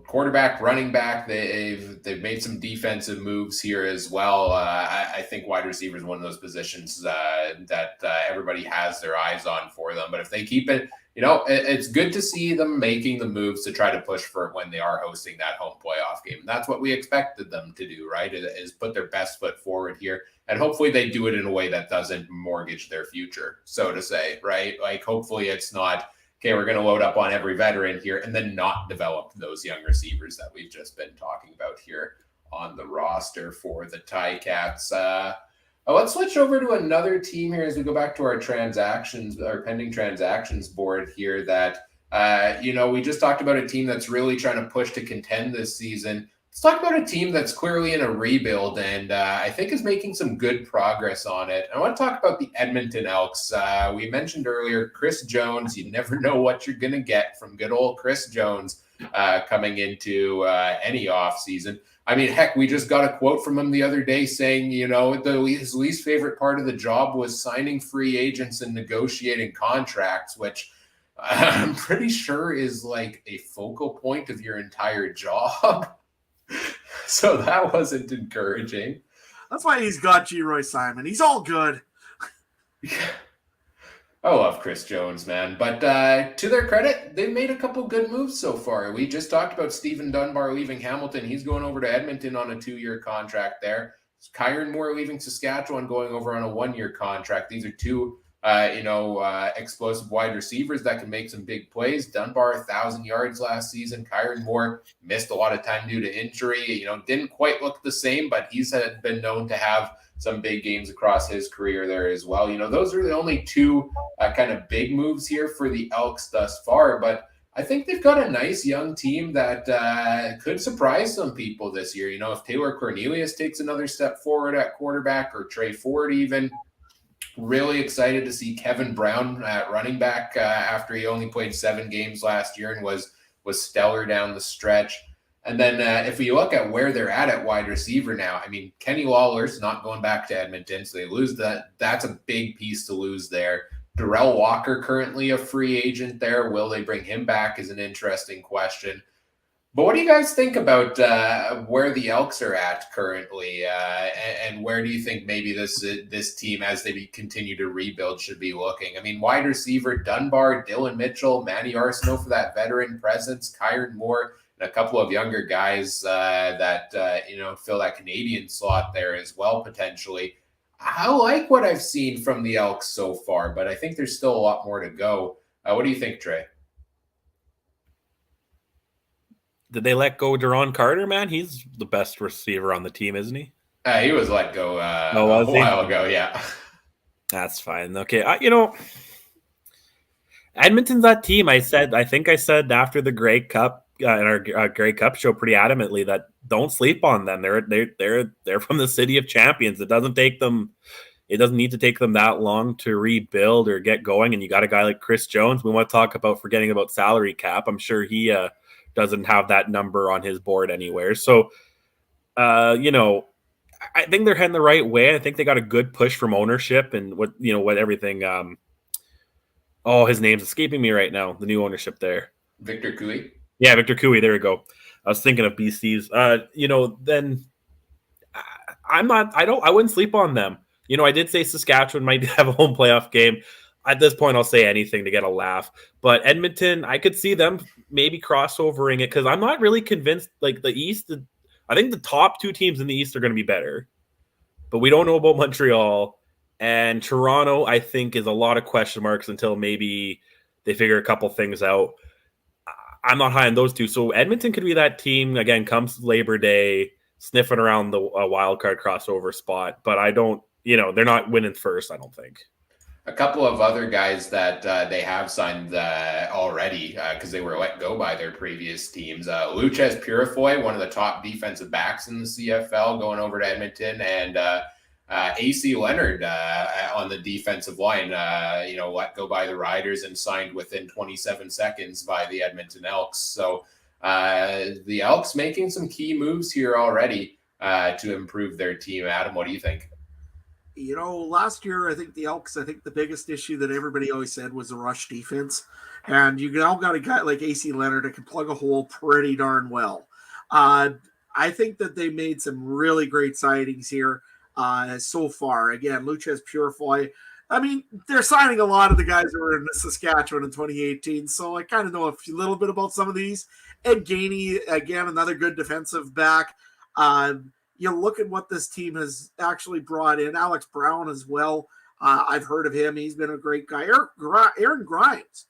quarterback, running back. They've made some defensive moves here as well. I think wide receiver is one of those positions that everybody has their eyes on for them. But if they keep it, it's good to see them making the moves to try to push for when they are hosting that home playoff game. And that's what we expected them to do, right? Is put their best foot forward here. And hopefully they do it in a way that doesn't mortgage their future, so to say, right? Like hopefully it's not, okay, we're going to load up on every veteran here and then not develop those young receivers that we've just been talking about here on the roster for the Ticats. Let's switch over to another team here as we go back to our pending transactions board here that, we just talked about a team that's really trying to push to contend this season. Let's talk about a team that's clearly in a rebuild and I think is making some good progress on it. I want to talk about the Edmonton Elks. We mentioned earlier, Chris Jones. You never know what you're going to get from good old Chris Jones coming into any offseason. I mean, heck, we just got a quote from him the other day saying, his least favorite part of the job was signing free agents and negotiating contracts, which I'm pretty sure is like a focal point of your entire job. So that wasn't encouraging. That's why he's got G. Simon. He's all good. I love Chris Jones, man. But to their credit, they've made a couple good moves so far. We just talked about Stephen Dunbar leaving Hamilton. He's going over to Edmonton on a 2-year contract there. Kyron Moore leaving Saskatchewan, going over on a 1-year contract. These are two explosive wide receivers that can make some big plays. Dunbar, 1,000 yards last season. Kyron Moore missed a lot of time due to injury. Didn't quite look the same, but he's been known to have some big games across his career there as well. Those are the only two kind of big moves here for the Elks thus far, but I think they've got a nice young team that could surprise some people this year. If Taylor Cornelius takes another step forward at quarterback, or Trey Ford even. Really excited to see Kevin Brown at running back after he only played 7 games last year and was stellar down the stretch. And then if we look at where they're at wide receiver now, I mean, Kenny Lawler's not going back to Edmonton, so they lose that. That's a big piece to lose there. Darrell Walker currently a free agent there. Will they bring him back is an interesting question. But what do you guys think about where the Elks are at currently, and where do you think maybe this team, as they continue to rebuild, should be looking? I mean, wide receiver Dunbar, Dylan Mitchell, Manny Arsenault for that veteran presence, Kyron Moore, and a couple of younger guys that fill that Canadian slot there as well potentially. I like what I've seen from the Elks so far, but I think there's still a lot more to go. What do you think, Trey? Did they let go Deron Carter, man? He's the best receiver on the team, isn't he? He was let go Oh, a while ago, yeah. That's fine. Okay, Edmonton's that team. I think I said after the Grey Cup in our Grey Cup show pretty adamantly that don't sleep on them. They're from the city of champions. It doesn't need to take them that long to rebuild or get going. And you got a guy like Chris Jones. We want to talk about forgetting about salary cap. I'm sure he doesn't have that number on his board anywhere. So, I think they're heading the right way. I think they got a good push from ownership and what everything. His name's escaping me right now. The new ownership there. Victor Cooey. Yeah, Victor Cooey. There we go. I was thinking of BC's. Then I wouldn't sleep on them. I did say Saskatchewan might have a home playoff game. At this point, I'll say anything to get a laugh. But Edmonton, I could see them maybe crossovering it because I'm not really convinced. Like the East, I think the top two teams in the East are going to be better. But we don't know about Montreal. And Toronto, I think, is a lot of question marks until maybe they figure a couple things out. I'm not high on those two. So Edmonton could be that team, again, comes Labor Day, sniffing around the wild card crossover spot. But I don't, they're not winning first, I don't think. A couple of other guys that they have signed already because they were let go by their previous teams. Luches Purifoy, one of the top defensive backs in the CFL, going over to Edmonton, and AC Leonard on the defensive line, let go by the Riders and signed within 27 seconds by the Edmonton Elks. So the Elks making some key moves here already to improve their team. Adam, what do you think? Last year, I think the biggest issue that everybody always said was the rush defense. And you now got a guy like AC Leonard that can plug a hole pretty darn well. I think that they made some really great sightings here so far. Again, Luches Purifoy. I mean, they're signing a lot of the guys that were in Saskatchewan in 2018, so I kind of know a little bit about some of these. Ed Gainey, again, another good defensive back. You look at what this team has actually brought in. Alex Brown as well. I've heard of him. He's been a great guy. Aaron Grimes.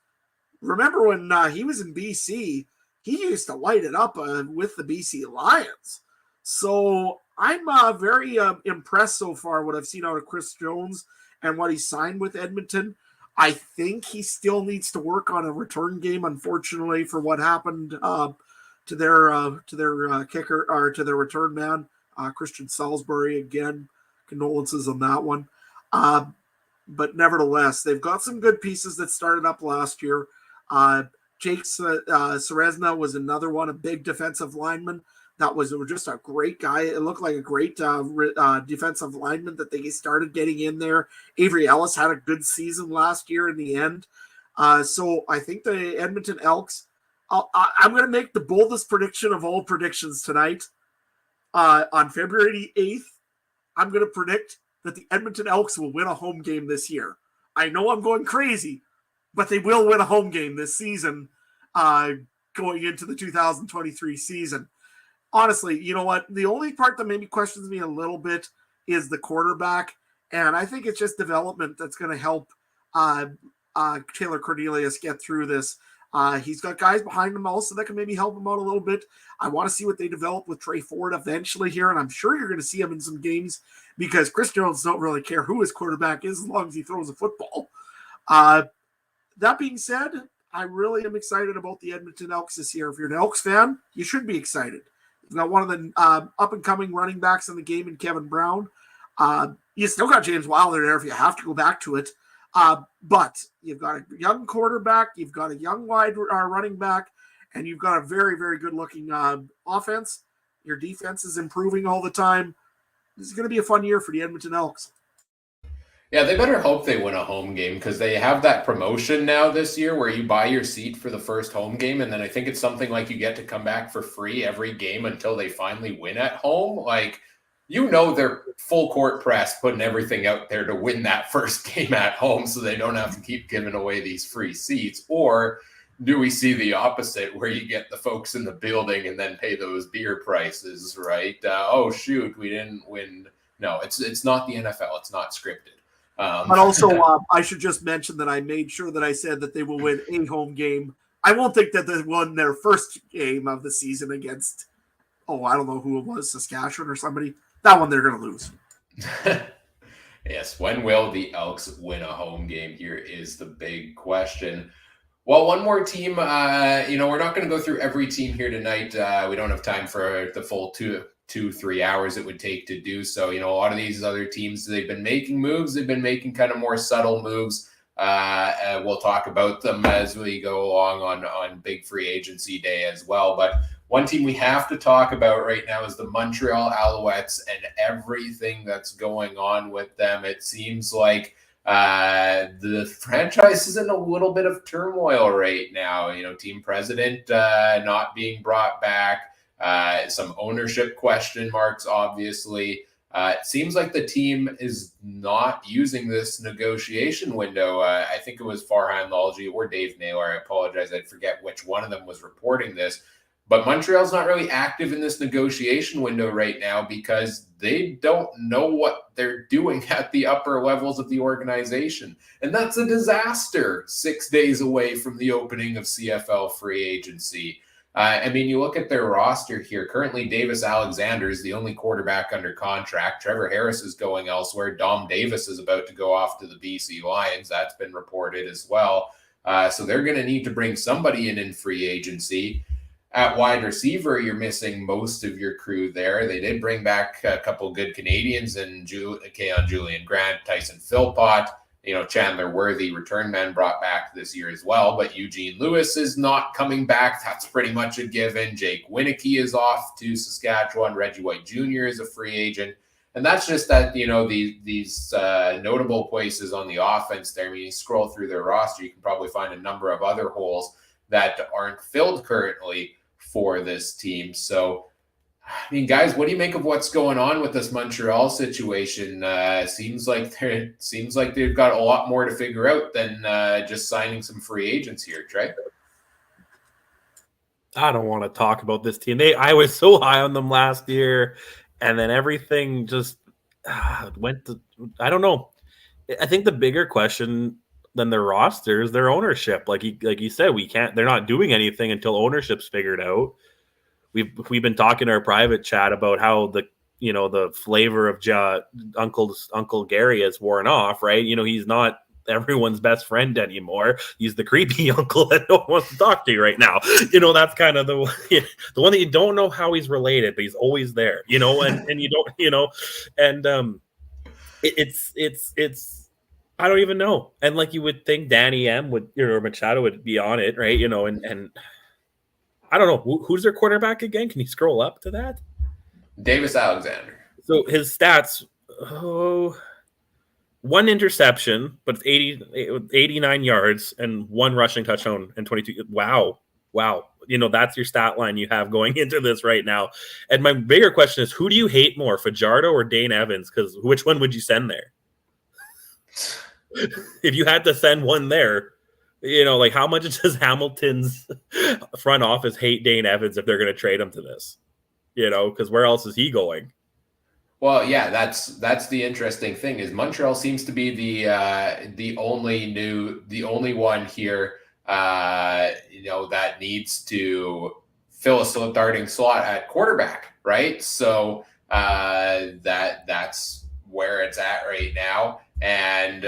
Remember when he was in BC, he used to light it up with the BC Lions. So I'm very impressed so far what I've seen out of Chris Jones and what he signed with Edmonton. I think he still needs to work on a return game, unfortunately, for what happened to their kicker or to their return man. Christian Salisbury, again, condolences on that one. But nevertheless, they've got some good pieces that started up last year. Jake Serezna was another one, a big defensive lineman. That was just a great guy. It looked like a great defensive lineman that they started getting in there. Avery Ellis had a good season last year in the end. So I think the Edmonton Elks, I'm going to make the boldest prediction of all predictions tonight. On February 8th, I'm going to predict that the Edmonton Elks will win a home game this year. I know I'm going crazy, but they will win a home game this season going into the 2023 season. Honestly, you know what? The only part that maybe questions me a little bit is the quarterback, and I think it's just development that's going to help Taylor Cornelius get through this. He's got guys behind him also that can maybe help him out a little bit. I want to see what they develop with Trey Ford eventually here, and I'm sure you're going to see him in some games because Chris Jones don't really care who his quarterback is as long as he throws a football. That being said, I really am excited about the Edmonton Elks this year. If you're an Elks fan, you should be excited. You've got one of the up-and-coming running backs in the game in Kevin Brown. You still got James Wilder there if you have to go back to it. But you've got a young quarterback, you've got a young wide running back, and you've got a very, very good-looking offense. Your defense is improving all the time. This is going to be a fun year for the Edmonton Elks. Yeah, they better hope they win a home game because they have that promotion now this year where you buy your seat for the first home game. And then I think it's something like you get to come back for free every game until they finally win at home. Like, they're full court press, putting everything out there to win that first game at home so they don't have to keep giving away these free seats. Or do we see the opposite where you get the folks in the building and then pay those beer prices, right? Oh, shoot, we didn't win. No, it's not the NFL. It's not scripted. But also, I should just mention that I made sure that I said that they will win a home game. I won't think that they won their first game of the season against, I don't know who it was, Saskatchewan or somebody. That one they're going to lose. Yes, when will the Elks win a home game here is the big question. Well, one more team, we're not going to go through every team here tonight. We don't have time for the full 2-3 hours it would take to do so. A lot of these other teams, they've been making moves. They've been making kind of more subtle moves. We'll talk about them as we go along on big free agency day as well. But one team we have to talk about right now is the Montreal Alouettes and everything that's going on with them. It seems like the franchise is in a little bit of turmoil right now. Team president not being brought back. Some ownership question marks, obviously. It seems like the team is not using this negotiation window. I think it was Farhan Lalji or Dave Naylor. I apologize. I forget which one of them was reporting this. But Montreal's not really active in this negotiation window right now because they don't know what they're doing at the upper levels of the organization. And that's a disaster 6 days away from the opening of CFL Free Agency. You look at their roster here. Currently, Davis Alexander is the only quarterback under contract. Trevor Harris is going elsewhere. Dom Davis is about to go off to the BC Lions. That's been reported as well. So they're going to need to bring somebody in free agency. At wide receiver, you're missing most of your crew there. They did bring back a couple good Canadians and Julian Grant, Tyson Philpott. Chandler Worthy, return man, brought back this year as well. But Eugene Lewis is not coming back. That's pretty much a given. Jake Winicky is off to Saskatchewan. Reggie White Jr. is a free agent. And that's just that, these notable places on the offense there. You scroll through their roster, you can probably find a number of other holes that aren't filled currently for this team. So, guys, what do you make of what's going on with this Montreal situation? Seems like they've got a lot more to figure out than just signing some free agents here, Trey. I don't want to talk about this team. I was so high on them last year, and then everything just went to, I don't know. I think the bigger question than their roster is their ownership. Like you said, they're not doing anything until ownership's figured out. We've been talking in our private chat about how the flavor of Uncle Gary has worn off, right? He's not everyone's best friend anymore. He's the creepy uncle that no one wants to talk to you right now. That's kind of the one that you don't know how he's related, but he's always there. And you don't, and it's I don't even know. And like you would think Danny M or Machado would be on it, right? And I don't know. Who's their quarterback again? Can you scroll up to that? Davis Alexander. So his stats, one interception, but it's 89 yards and one rushing touchdown and 22. Wow. That's your stat line you have going into this right now. And my bigger question is, who do you hate more, Fajardo or Dane Evans? Because which one would you send there? If you had to send one there, how much does Hamilton's front office hate Dane Evans if they're going to trade him to this? Because where else is he going? Well, yeah, that's the interesting thing is Montreal seems to be the only one here, that needs to fill a starting slot at quarterback, right? So that's where it's at right now. And,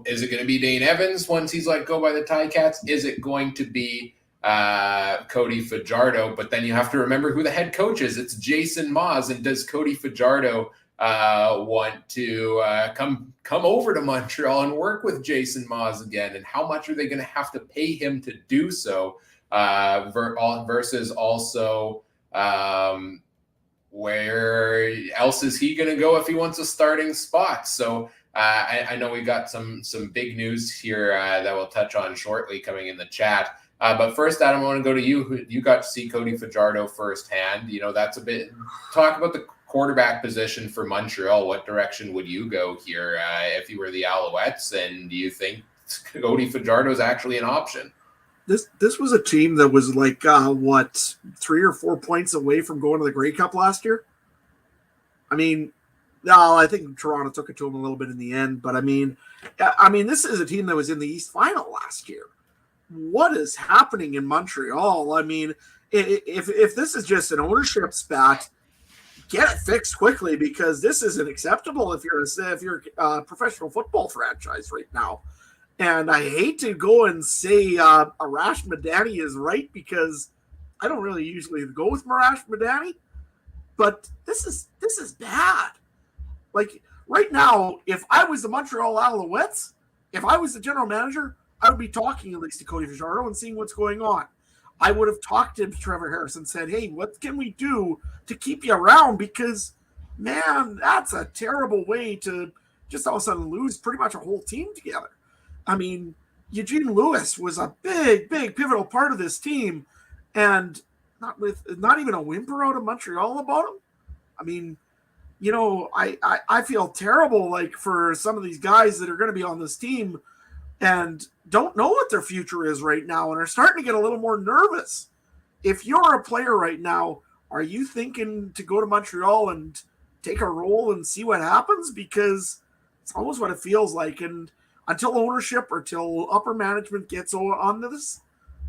is it going to be Dane Evans once he's let go by the Ticats? Is it going to be Cody Fajardo? But then you have to remember who the head coach is. It's Jason Maas. And does Cody Fajardo want to come over to Montreal and work with Jason Maas again? And how much are they going to have to pay him to do so versus also where else is he going to go if he wants a starting spot? So I know we got some big news here that we'll touch on shortly coming in the chat. But first, Adam, I want to go to you. You got to see Cody Fajardo firsthand. That's a bit. Talk about the quarterback position for Montreal. What direction would you go here if you were the Alouettes? And do you think Cody Fajardo is actually an option? This was a team that was like 3 or 4 points away from going to the Grey Cup last year. I mean, no, I think Toronto took it to them a little bit in the end, but I mean, this is a team that was in the East Final last year. What is happening in Montreal? I mean, if this is just an ownership spat, get it fixed quickly, because this isn't acceptable if you're a professional football franchise right now. And I hate to go and say Arash Madani is right, because I don't really usually go with Arash Madani, but this is bad. Like right now, if I was the Montreal Alouettes, if I was the general manager, I would be talking at least to Cody Fajardo and seeing what's going on. I would have talked to Trevor Harris and said, hey, what can we do to keep you around? Because, man, that's a terrible way to just all of a sudden lose pretty much a whole team together. I mean, Eugene Lewis was a big pivotal part of this team, and not even a whimper out of Montreal about him. I mean, I feel terrible like for some of these guys that are going to be on this team and don't know what their future is right now and are starting to get a little more nervous. If you're a player right now, are you thinking to go to Montreal and take a role and see what happens? Because it's almost what it feels like. And until ownership or till upper management gets on this,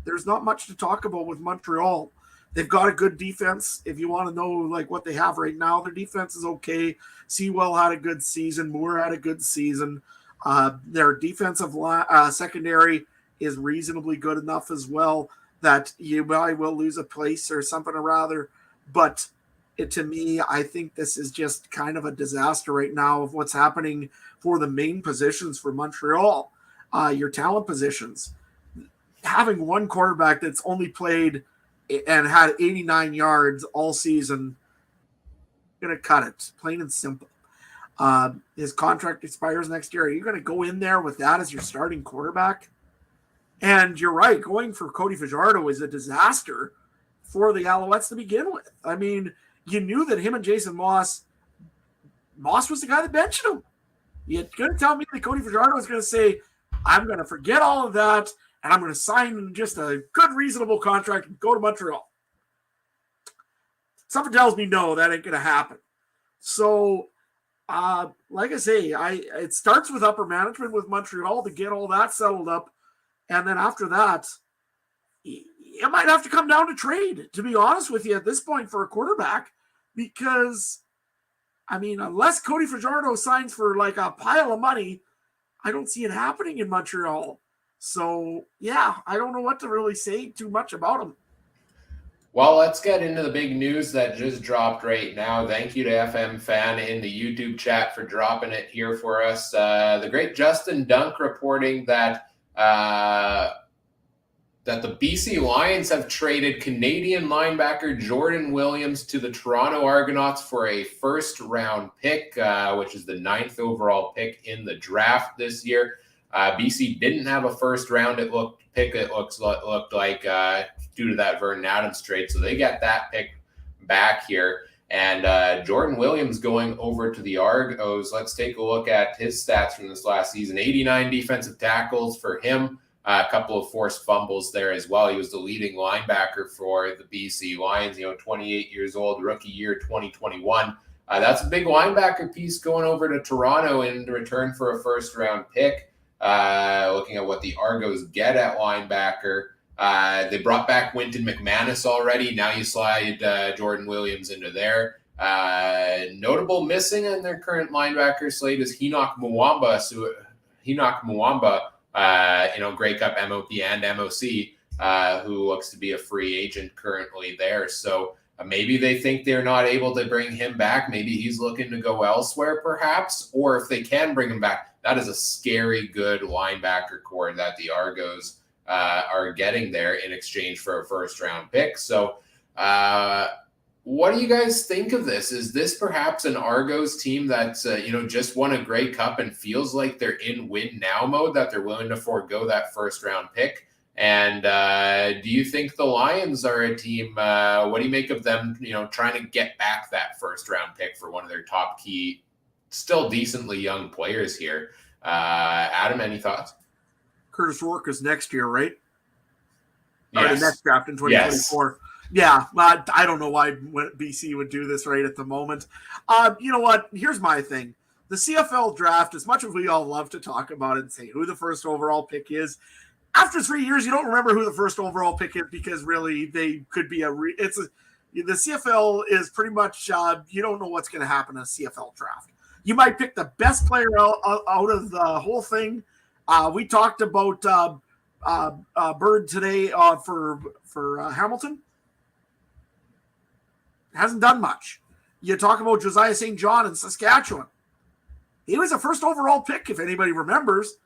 there's not much to talk about with Montreal. They've got a good defense. If you want to know like what they have right now, their defense is okay. Sewell had a good season. Moore had a good season. Their defensive secondary is reasonably good enough as well that you probably will lose a place or something or rather. But to me, I think this is just kind of a disaster right now of what's happening for the main positions for Montreal. Your talent positions. Having one quarterback that's only played and had 89 yards all season, going to cut it, plain and simple. His contract expires next year. Are you going to go in there with that as your starting quarterback? And you're right, going for Cody Fajardo is a disaster for the Alouettes to begin with. I mean, you knew that him and Jason Moss was the guy that benched him. You're going to tell me that Cody Fajardo is going to say, I'm going to forget all of that, and I'm going to sign just a good, reasonable contract and go to Montreal. Something tells me no, that ain't going to happen. So, like I say, it starts with upper management with Montreal to get all that settled up. And then after that, you might have to come down to trade, to be honest with you, at this point for a quarterback. Because, I mean, unless Cody Fajardo signs for like a pile of money, I don't see it happening in Montreal. So, yeah, I don't know what to really say too much about him. Well, let's get into the big news that just dropped right now. Thank you to FM Fan in the YouTube chat for dropping it here for us. The great Justin Dunk reporting that the BC Lions have traded Canadian linebacker Jordan Williams to the Toronto Argonauts for a first-round pick, which is the 9th overall pick in the draft this year. BC didn't have a first-round pick. It looked like due to that Vernon Adams trade, so they get that pick back here. And Jordan Williams going over to the Argos. Let's take a look at his stats from this last season. 89 defensive tackles for him. A couple of forced fumbles there as well. He was the leading linebacker for the BC Lions, 28 years old, rookie year 2021. That's a big linebacker piece going over to Toronto in return for a first-round pick. Looking at what the Argos get at linebacker. They brought back Wynton McManus already. Now you slide Jordan Williams into there. Notable missing in their current linebacker slate is Henoch Muamba. Grey Cup MOP and MOC, who looks to be a free agent currently there. So maybe they think they're not able to bring him back. Maybe he's looking to go elsewhere, perhaps. Or if they can bring him back, that is a scary good linebacker core that the Argos are getting there in exchange for a first-round pick. So What do you guys think of this? Is this perhaps an Argos team that's just won a Grey Cup and feels like they're in win now mode, that they're willing to forego that first round pick? And do you think the Lions are a team? What do you make of them? Trying to get back that first round pick for one of their top key, still decently young players here. Adam, any thoughts? Curtis Rourke is next year, right? Yes. Or the next draft in 2024. Yes. Yeah, I don't know why BC would do this right at the moment. You know what? Here's my thing. The CFL draft, as much as we all love to talk about it and say who the first overall pick is, after 3 years, you don't remember who the first overall pick is because really they could be the CFL is pretty much, you don't know what's going to happen in a CFL draft. You might pick the best player out of the whole thing. We talked about Bird today for Hamilton. Hasn't done much. You talk about Josiah St. John in Saskatchewan. He was a first overall pick, if anybody remembers.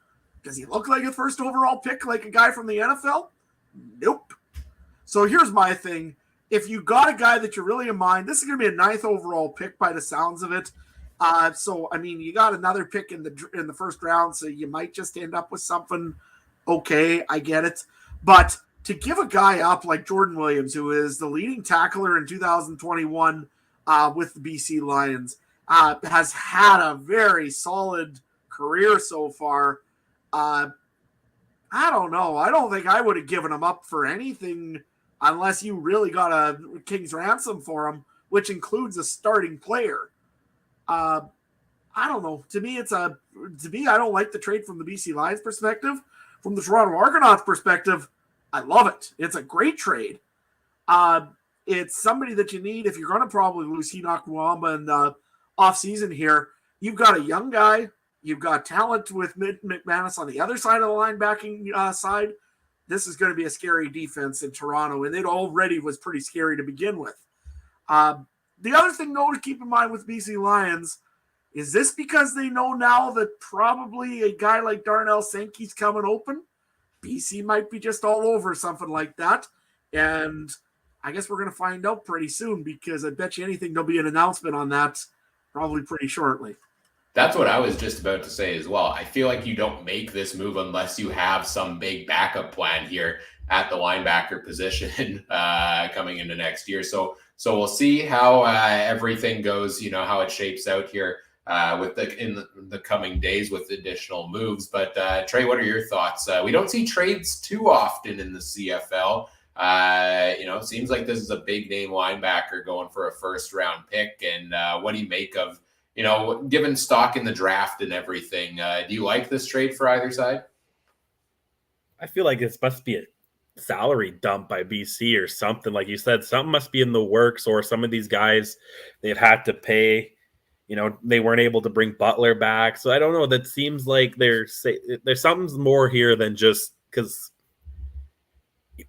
Does he look like a first overall pick, like a guy from the NFL? Nope. So here's my thing. If you got a guy that you're really in mind, this is going to be a 9th overall pick by the sounds of it. You got another pick in the first round, so you might just end up with something okay. I get it. But to give a guy up like Jordan Williams, who is the leading tackler in 2021 with the BC Lions, has had a very solid career so far. I don't know. I don't think I would have given him up for anything unless you really got a king's ransom for him, which includes a starting player. I don't know. To me, I don't like the trade from the BC Lions perspective. From the Toronto Argonauts perspective, I love it. It's a great trade. It's somebody that you need if you're going to probably lose Enoch Mwamba in the offseason here. You've got a young guy. You've got talent with McManus on the other side of the linebacking side. This is going to be a scary defense in Toronto, and it already was pretty scary to begin with. The other thing, though, to keep in mind with BC Lions, is this because they know now that probably a guy like Darnell Sankey's coming open? BC might be just all over something like that. And I guess we're going to find out pretty soon, because I bet you anything there'll be an announcement on that probably pretty shortly. That's what I was just about to say as well. I feel like you don't make this move unless you have some big backup plan here at the linebacker position coming into next year. So we'll see how everything goes, how it shapes out here in the coming days with additional moves. But Trey, what are your thoughts? We don't see trades too often in the CFL. It seems like this is a big name linebacker going for a first round pick. And what do you make of, given stock in the draft and everything? Do you like this trade for either side? I feel like this must be a salary dump by BC or something. Like you said, something must be in the works, or some of these guys they've had to pay. They weren't able to bring Butler back. So I don't know. That seems like there's something more here than just because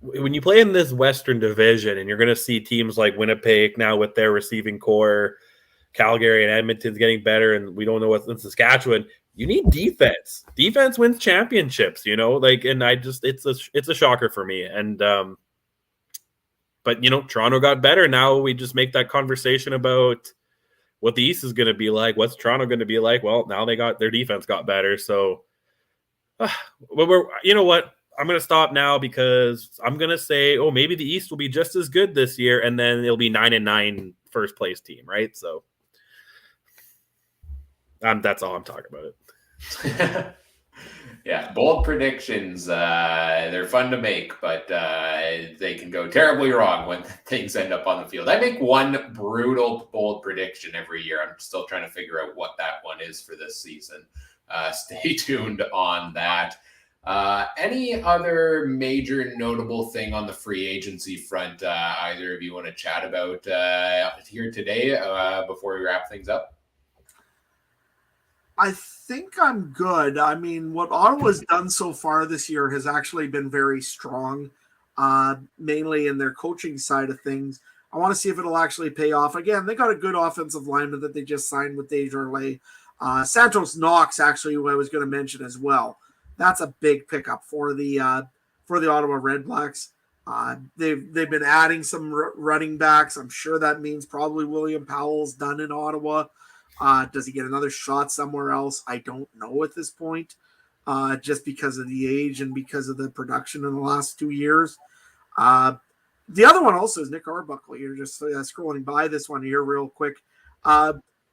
when you play in this Western division and you're going to see teams like Winnipeg now with their receiving core, Calgary and Edmonton's getting better, and we don't know what's in Saskatchewan. You need defense. Defense wins championships, and it's a shocker for me. And but Toronto got better. Now we just make that conversation about what the East is going to be like. What's Toronto going to be like? Well, now their defense got better. So, you know what? I'm going to stop now because I'm going to say, maybe the East will be just as good this year, and then it'll be 9-9 first place team, right? So that's all I'm talking about it. Yeah, bold predictions. They're fun to make, but they can go terribly wrong when things end up on the field. I make one brutal, bold prediction every year. I'm still trying to figure out what that one is for this season. Stay tuned on that. Any other major notable thing on the free agency front either of you want to chat about here today before we wrap things up? I think I'm good. I mean, what Ottawa's done so far this year has actually been very strong, mainly in their coaching side of things. I want to see if it'll actually pay off. Again, they got a good offensive lineman that they just signed with Desjardins. Santos Knox, actually, who I was going to mention as well. That's a big pickup for the Ottawa Redblacks. They've been adding some running backs. I'm sure that means probably William Powell's done in Ottawa. Does he get another shot somewhere else? I don't know at this point, just because of the age and because of the production in the last 2 years. The other one also is Nick Arbuckle. You're just scrolling by this one here real quick.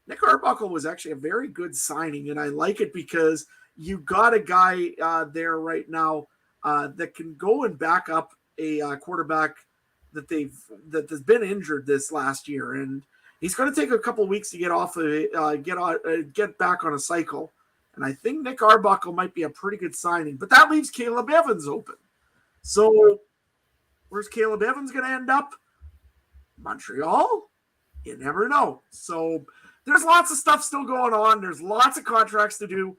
Nick Arbuckle was actually a very good signing, and I like it because you got a guy there right now that can go and back up a quarterback that has been injured this last year, and he's going to take a couple weeks to get back on a cycle. And I think Nick Arbuckle might be a pretty good signing, but that leaves Caleb Evans open. So where's Caleb Evans going to end up? Montreal? You never know. So there's lots of stuff still going on. There's lots of contracts to do.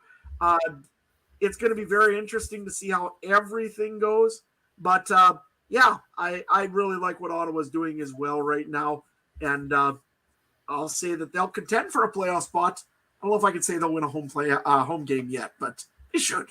It's going to be very interesting to see how everything goes. But I really like what Ottawa's doing as well right now. And I'll say that they'll contend for a playoff spot. I don't know if I can say they'll win a home game yet, but they should.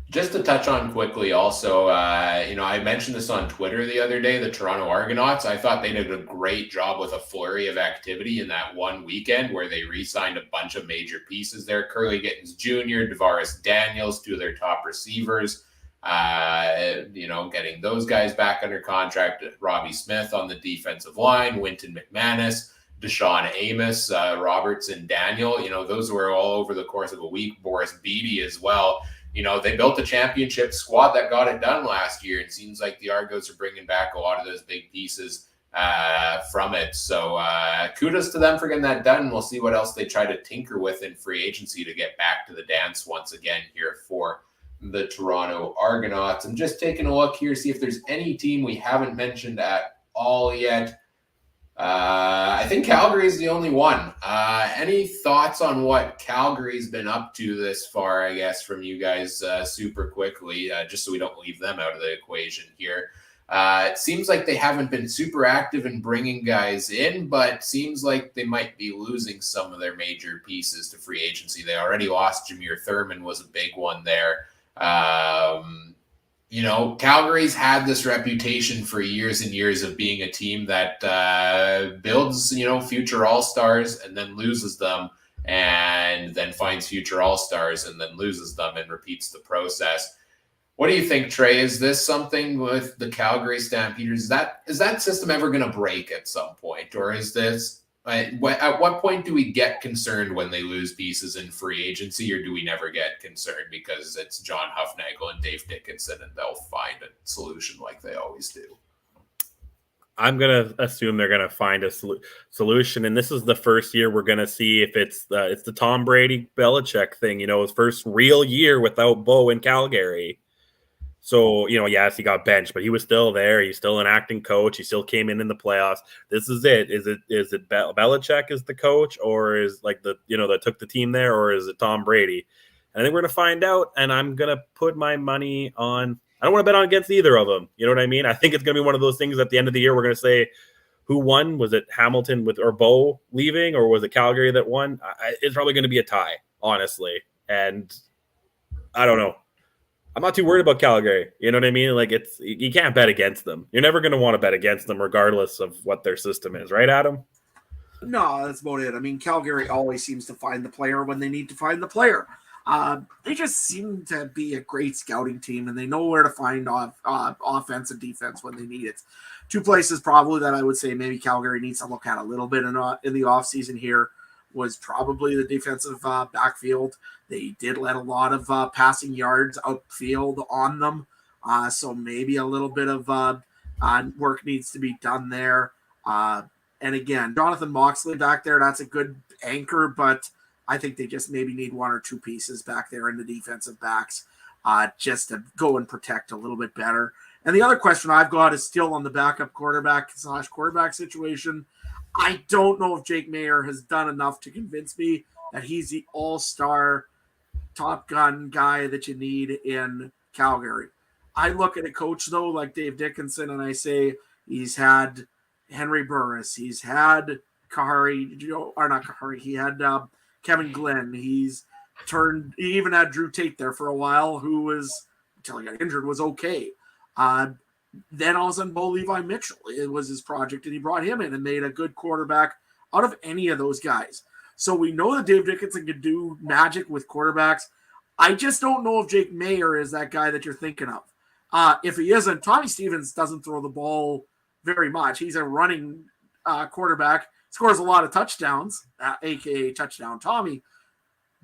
Just to touch on quickly also, I mentioned this on Twitter the other day, the Toronto Argonauts. I thought they did a great job with a flurry of activity in that one weekend where they re-signed a bunch of major pieces there. Curly Gittins Jr., Devaris Daniels, two of their top receivers, getting those guys back under contract. Robbie Smith on the defensive line, Wynton McManus, Deshaun Amos, Roberts and Daniel. Those were all over the course of a week. Boris Beatty as well. They built a championship squad that got it done last year. It seems like the Argos are bringing back a lot of those big pieces from it. So kudos to them for getting that done. We'll see what else they try to tinker with in free agency to get back to the dance once again here for the Toronto Argonauts. And just taking a look here, see if there's any team we haven't mentioned at all yet. I think Calgary is the only one. Any thoughts on what Calgary's been up to this far, I guess, from you guys super quickly, just so we don't leave them out of the equation here? It seems like they haven't been super active in bringing guys in, but seems like they might be losing some of their major pieces to free agency. They already lost Jameer Thurman, was a big one there. Calgary's had this reputation for years and years of being a team that builds, future all-stars and then loses them, and then finds future all-stars and then loses them and repeats the process. What do you think, Trey? Is this something with the Calgary Stampeders? Is that system ever going to break at some point? Or is this at what point do we get concerned when they lose pieces in free agency, or do we never get concerned because it's John Hufnagel and Dave Dickinson and they'll find a solution like they always do? I'm going to assume they're going to find a solution. And this is the first year we're going to see if it's the Tom Brady Belichick thing, his first real year without Bo in Calgary. So, yes, he got benched, but he was still there. He's still an acting coach. He still came in the playoffs. This is it. Is it Belichick is the coach, or is like that took the team there, or is it Tom Brady? And I think we're going to find out, and I'm going to put my money on – I don't want to bet on against either of them. You know what I mean? I think it's going to be one of those things at the end of the year we're going to say who won. Was it Hamilton or Bo leaving, or was it Calgary that won? It's probably going to be a tie, honestly. And I don't know. I'm not too worried about Calgary. You know what I mean? Like, you can't bet against them. You're never going to want to bet against them regardless of what their system is. Right, Adam? No, that's about it. I mean, Calgary always seems to find the player when they need to find the player. They just seem to be a great scouting team, and they know where to find offense and defense when they need it. Two places probably that I would say maybe Calgary needs to look at a little bit in the offseason here was probably the defensive backfield. They did let a lot of passing yards outfield on them. So maybe a little bit of work needs to be done there. And again, Jonathan Moxley back there, that's a good anchor, but I think they just maybe need one or two pieces back there in the defensive backs just to go and protect a little bit better. And the other question I've got is still on the backup quarterback situation. I don't know if Jake Mayer has done enough to convince me that he's the all-star Top Gun guy that you need in Calgary. I look at a coach, though, like Dave Dickinson, and I say he's had Henry Burris. He's had he had Kevin Glenn. He even had Drew Tate there for a while, who was, until he got injured, was okay. Then all of a sudden, Bo Levi Mitchell, it was his project, and he brought him in and made a good quarterback out of any of those guys. So we know that Dave Dickinson can do magic with quarterbacks. I just don't know if Jake Mayer is that guy that you're thinking of. If he isn't, Tommy Stevens doesn't throw the ball very much. He's a running quarterback, scores a lot of touchdowns, aka touchdown Tommy.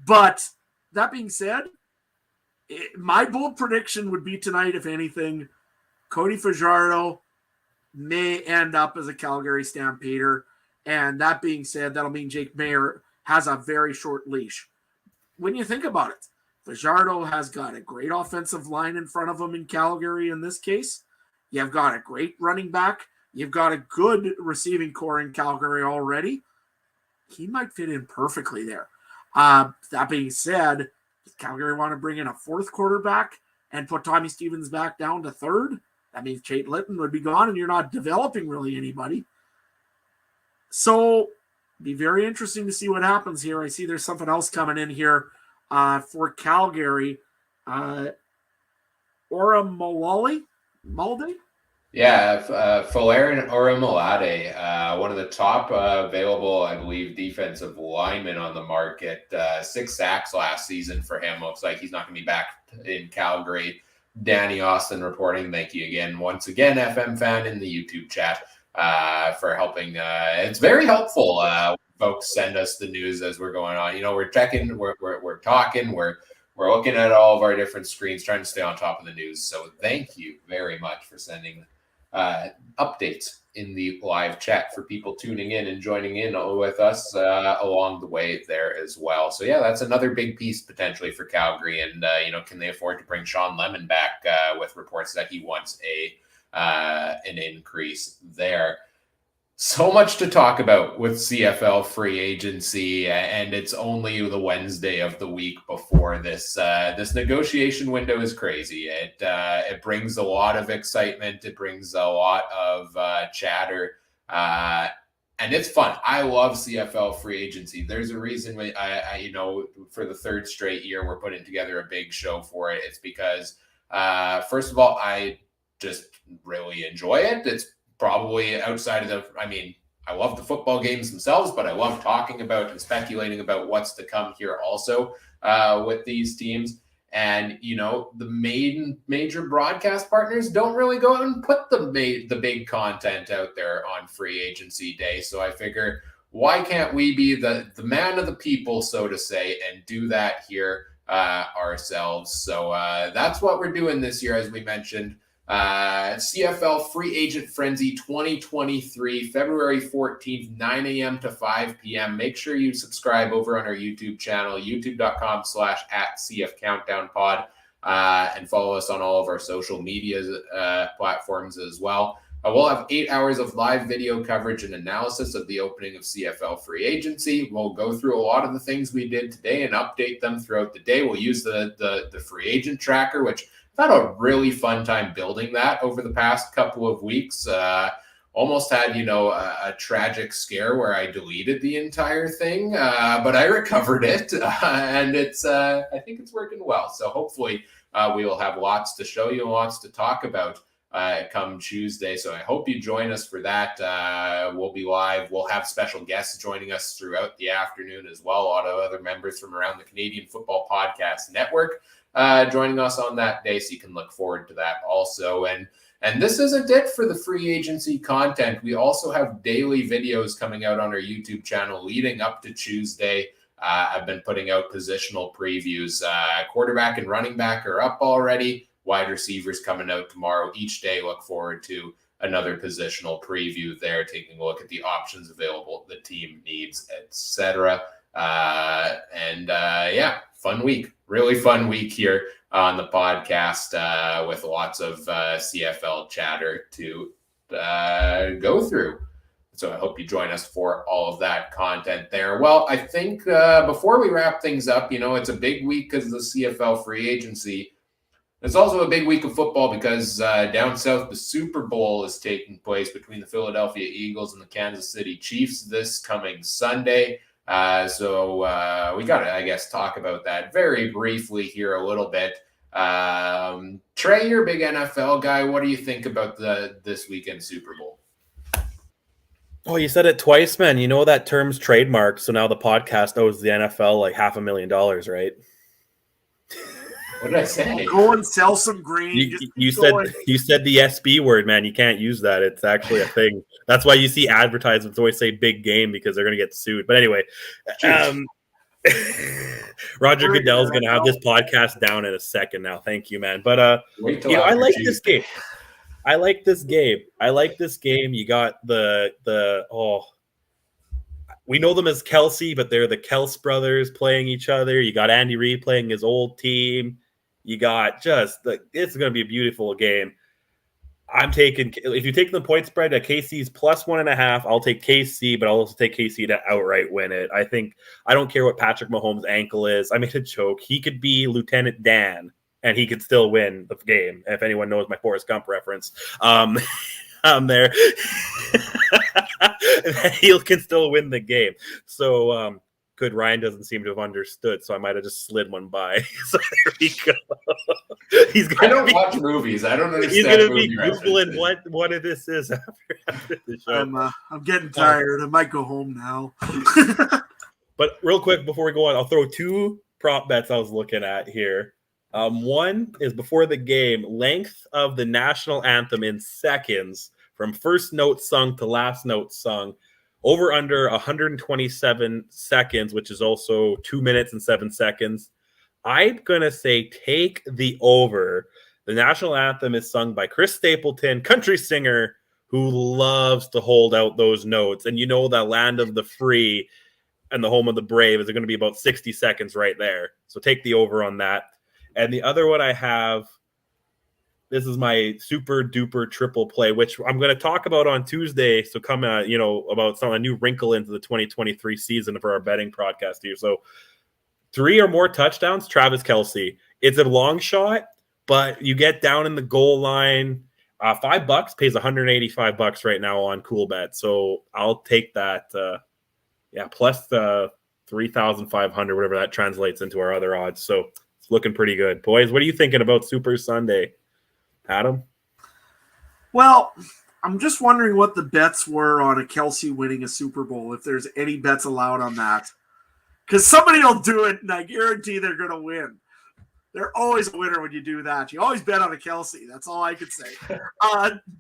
But that being said, my bold prediction would be tonight, if anything, Cody Fajardo may end up as a Calgary Stampeder. And that being said, that'll mean Jake Mayer has a very short leash. When you think about it, Fajardo has got a great offensive line in front of him in Calgary in this case. You've got a great running back. You've got a good receiving core in Calgary already. He might fit in perfectly there. That being said, does Calgary want to bring in a fourth quarterback and put Tommy Stevens back down to third? That means Chait Litton would be gone, and you're not developing really anybody. So, be very interesting to see what happens here. I see there's something else coming in here for Calgary. Ora Malde? Yeah, Folarin Orimolade, one of the top available, I believe, defensive linemen on the market. 6 sacks last season for him. Looks like he's not going to be back in Calgary. Danny Austin reporting. Thank you again, once again, FM fan in the YouTube chat for helping. It's very helpful. Folks send us the news as we're going on. We're checking, we're talking, we're looking at all of our different screens, trying to stay on top of the news. So thank you very much for sending updates in the live chat for people tuning in and joining in with us along the way there as well. So yeah, that's another big piece potentially for Calgary. And can they afford to bring Sean Lemon back with reports that he wants an increase there? So much to talk about with CFL Free Agency, and it's only the Wednesday of the week before this. This negotiation window is crazy. It brings a lot of excitement. It brings a lot of chatter, and it's fun. I love CFL Free Agency. There's a reason I for the third straight year we're putting together a big show for it. It's because first of all, I just really enjoy it. It's probably outside of I love the football games themselves, but I love talking about and speculating about what's to come here also with these teams. And, the major broadcast partners don't really go out and put the big content out there on free agency day. So I figure, why can't we be the man of the people, so to say, and do that here ourselves? So that's what we're doing this year, as we mentioned. CFL Free Agent Frenzy 2023, February 14th, 9 a.m. to 5 p.m. Make sure you subscribe over on our YouTube channel, youtube.com/@CFCountdownPod, and follow us on all of our social media platforms as well. We'll have 8 hours of live video coverage and analysis of the opening of CFL Free Agency. We'll go through a lot of the things we did today and update them throughout the day. We'll use the free agent tracker, which I've had a really fun time building that over the past couple of weeks. Almost had, a tragic scare where I deleted the entire thing, but I recovered it, and I think it's working well. So hopefully we will have lots to show you and lots to talk about come Tuesday. So I hope you join us for that. We'll be live. We'll have special guests joining us throughout the afternoon as well. A lot of other members from around the Canadian Football Podcast Network joining us on that day, so you can look forward to that also. And this isn't it for the free agency content. We also have daily videos coming out on our YouTube channel leading up to Tuesday. I've been putting out positional previews. Quarterback and running back are up already. Wide receivers coming out tomorrow. Each day, look forward to another positional preview there, taking a look at the options available, the team needs, etc. Fun week. Really fun week here on the podcast with lots of CFL chatter to go through. So I hope you join us for all of that content there. Well, I think before we wrap things up, it's a big week because of the CFL Free Agency. It's also a big week of football because down south, the Super Bowl is taking place between the Philadelphia Eagles and the Kansas City Chiefs this coming Sunday. So we got to, I guess, talk about that very briefly here a little bit. Trey, you're a big NFL guy. What do you think about this weekend Super Bowl? Oh, you said it twice, man. You know that term's trademarked, so now the podcast owes the NFL like $500,000, right? What did I say? Go and sell some green. You said the SB word, man. You can't use that. It's actually a thing. That's why you see advertisements always say big game, because they're going to get sued. But anyway, Roger Goodell's going to have this podcast down in a second now. Thank you, man. But I like this game. I like this game. You got we know them as Kelsey, but they're the Kels brothers playing each other. You got Andy Reid playing his old team. You got it's going to be a beautiful game. If you take the point spread at KC's +1.5, I'll take KC, but I'll also take KC to outright win it. I don't care what Patrick Mahomes' ankle is. I made a joke. He could be Lieutenant Dan, and he could still win the game. If anyone knows my Forrest Gump reference, there, he can still win the game. So, good. Ryan doesn't seem to have understood, so I might have just slid one by. So there we go. I don't watch movies. I don't understand. He's going to be Googling what this is after the show. I'm getting tired. I might go home now. But real quick, before we go on, I'll throw two prop bets I was looking at here. One is before the game, length of the national anthem in seconds from first note sung to last note sung, over under 127 seconds, which is also 2 minutes and 7 seconds. I'm going to say take the over. The national anthem is sung by Chris Stapleton, country singer who loves to hold out those notes. And you know that land of the free and the home of the brave is going to be about 60 seconds right there. So take the over on that. And the other one I have, this is my super duper triple play, which I'm going to talk about on Tuesday. So come, about a new wrinkle into the 2023 season for our betting podcast here. So 3 or more touchdowns, Travis Kelce. It's a long shot, but you get down in the goal line. $5 pays $185 right now on Cool Bet. So I'll take that. Plus the 3,500, whatever that translates into our other odds. So it's looking pretty good. Boys, what are you thinking about Super Sunday? Adam? Well, I'm just wondering what the bets were on a Kelsey winning a Super Bowl, if there's any bets allowed on that. Because somebody will do it, and I guarantee they're going to win. They're always a winner when you do that. You always bet on a Kelsey. That's all I could say.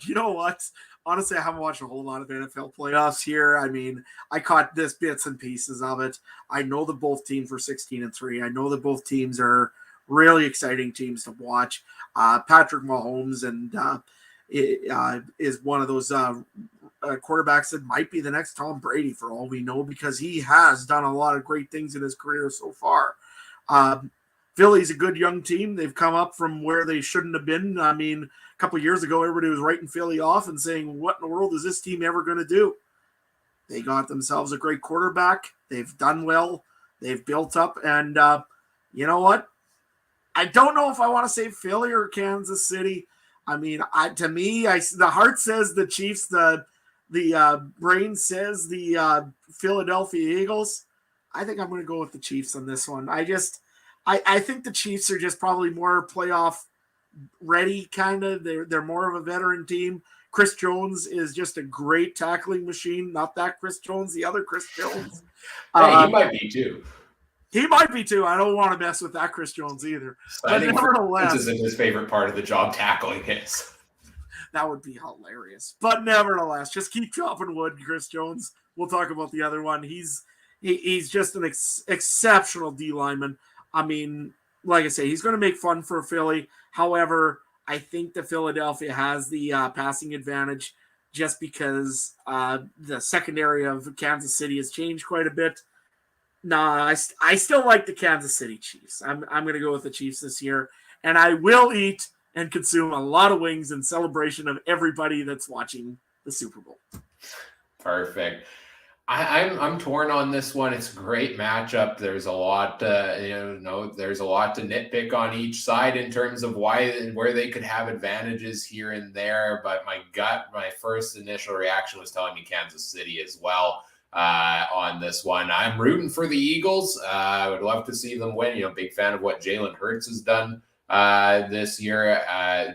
You know what? Honestly, I haven't watched a whole lot of NFL playoffs here. I mean, I caught bits and pieces of it. I know that both teams were 16-3. I know that both teams are really exciting teams to watch. Patrick Mahomes is one of those quarterbacks that might be the next Tom Brady for all we know, because he has done a lot of great things in his career so far. Philly's a good young team. They've come up from where they shouldn't have been. I mean, a couple of years ago, everybody was writing Philly off and saying, what in the world is this team ever going to do? They got themselves a great quarterback. They've done well. They've built up. And you know what? I don't know if I want to say Philly or Kansas City. I mean, the heart says the Chiefs. The brain says the Philadelphia Eagles. I think I'm going to go with the Chiefs on this one. I think the Chiefs are just probably more playoff ready, kind of. They're more of a veteran team. Chris Jones is just a great tackling machine. Not that Chris Jones, the other Chris Jones. Hey, he might be too. He might be too. I don't want to mess with that Chris Jones either. But nevertheless, this isn't his favorite part of the job, tackling is. That would be hilarious. But nevertheless, just keep chopping wood, Chris Jones. We'll talk about the other one. He's just an exceptional D lineman. I mean, like I say, he's going to make fun for Philly. However, I think that Philadelphia has the passing advantage just because the secondary of Kansas City has changed quite a bit. Nah, I still like the Kansas City Chiefs. I'm going to go with the Chiefs this year, and I will eat and consume a lot of wings in celebration of everybody that's watching the Super Bowl. Perfect. I'm torn on this one. It's a great matchup. There's a lot, there's a lot to nitpick on each side in terms of where they could have advantages here and there. But my first initial reaction was telling me Kansas City as well on this one. I'm rooting for the Eagles. I would love to see them win. Big fan of what Jalen Hurts has done this year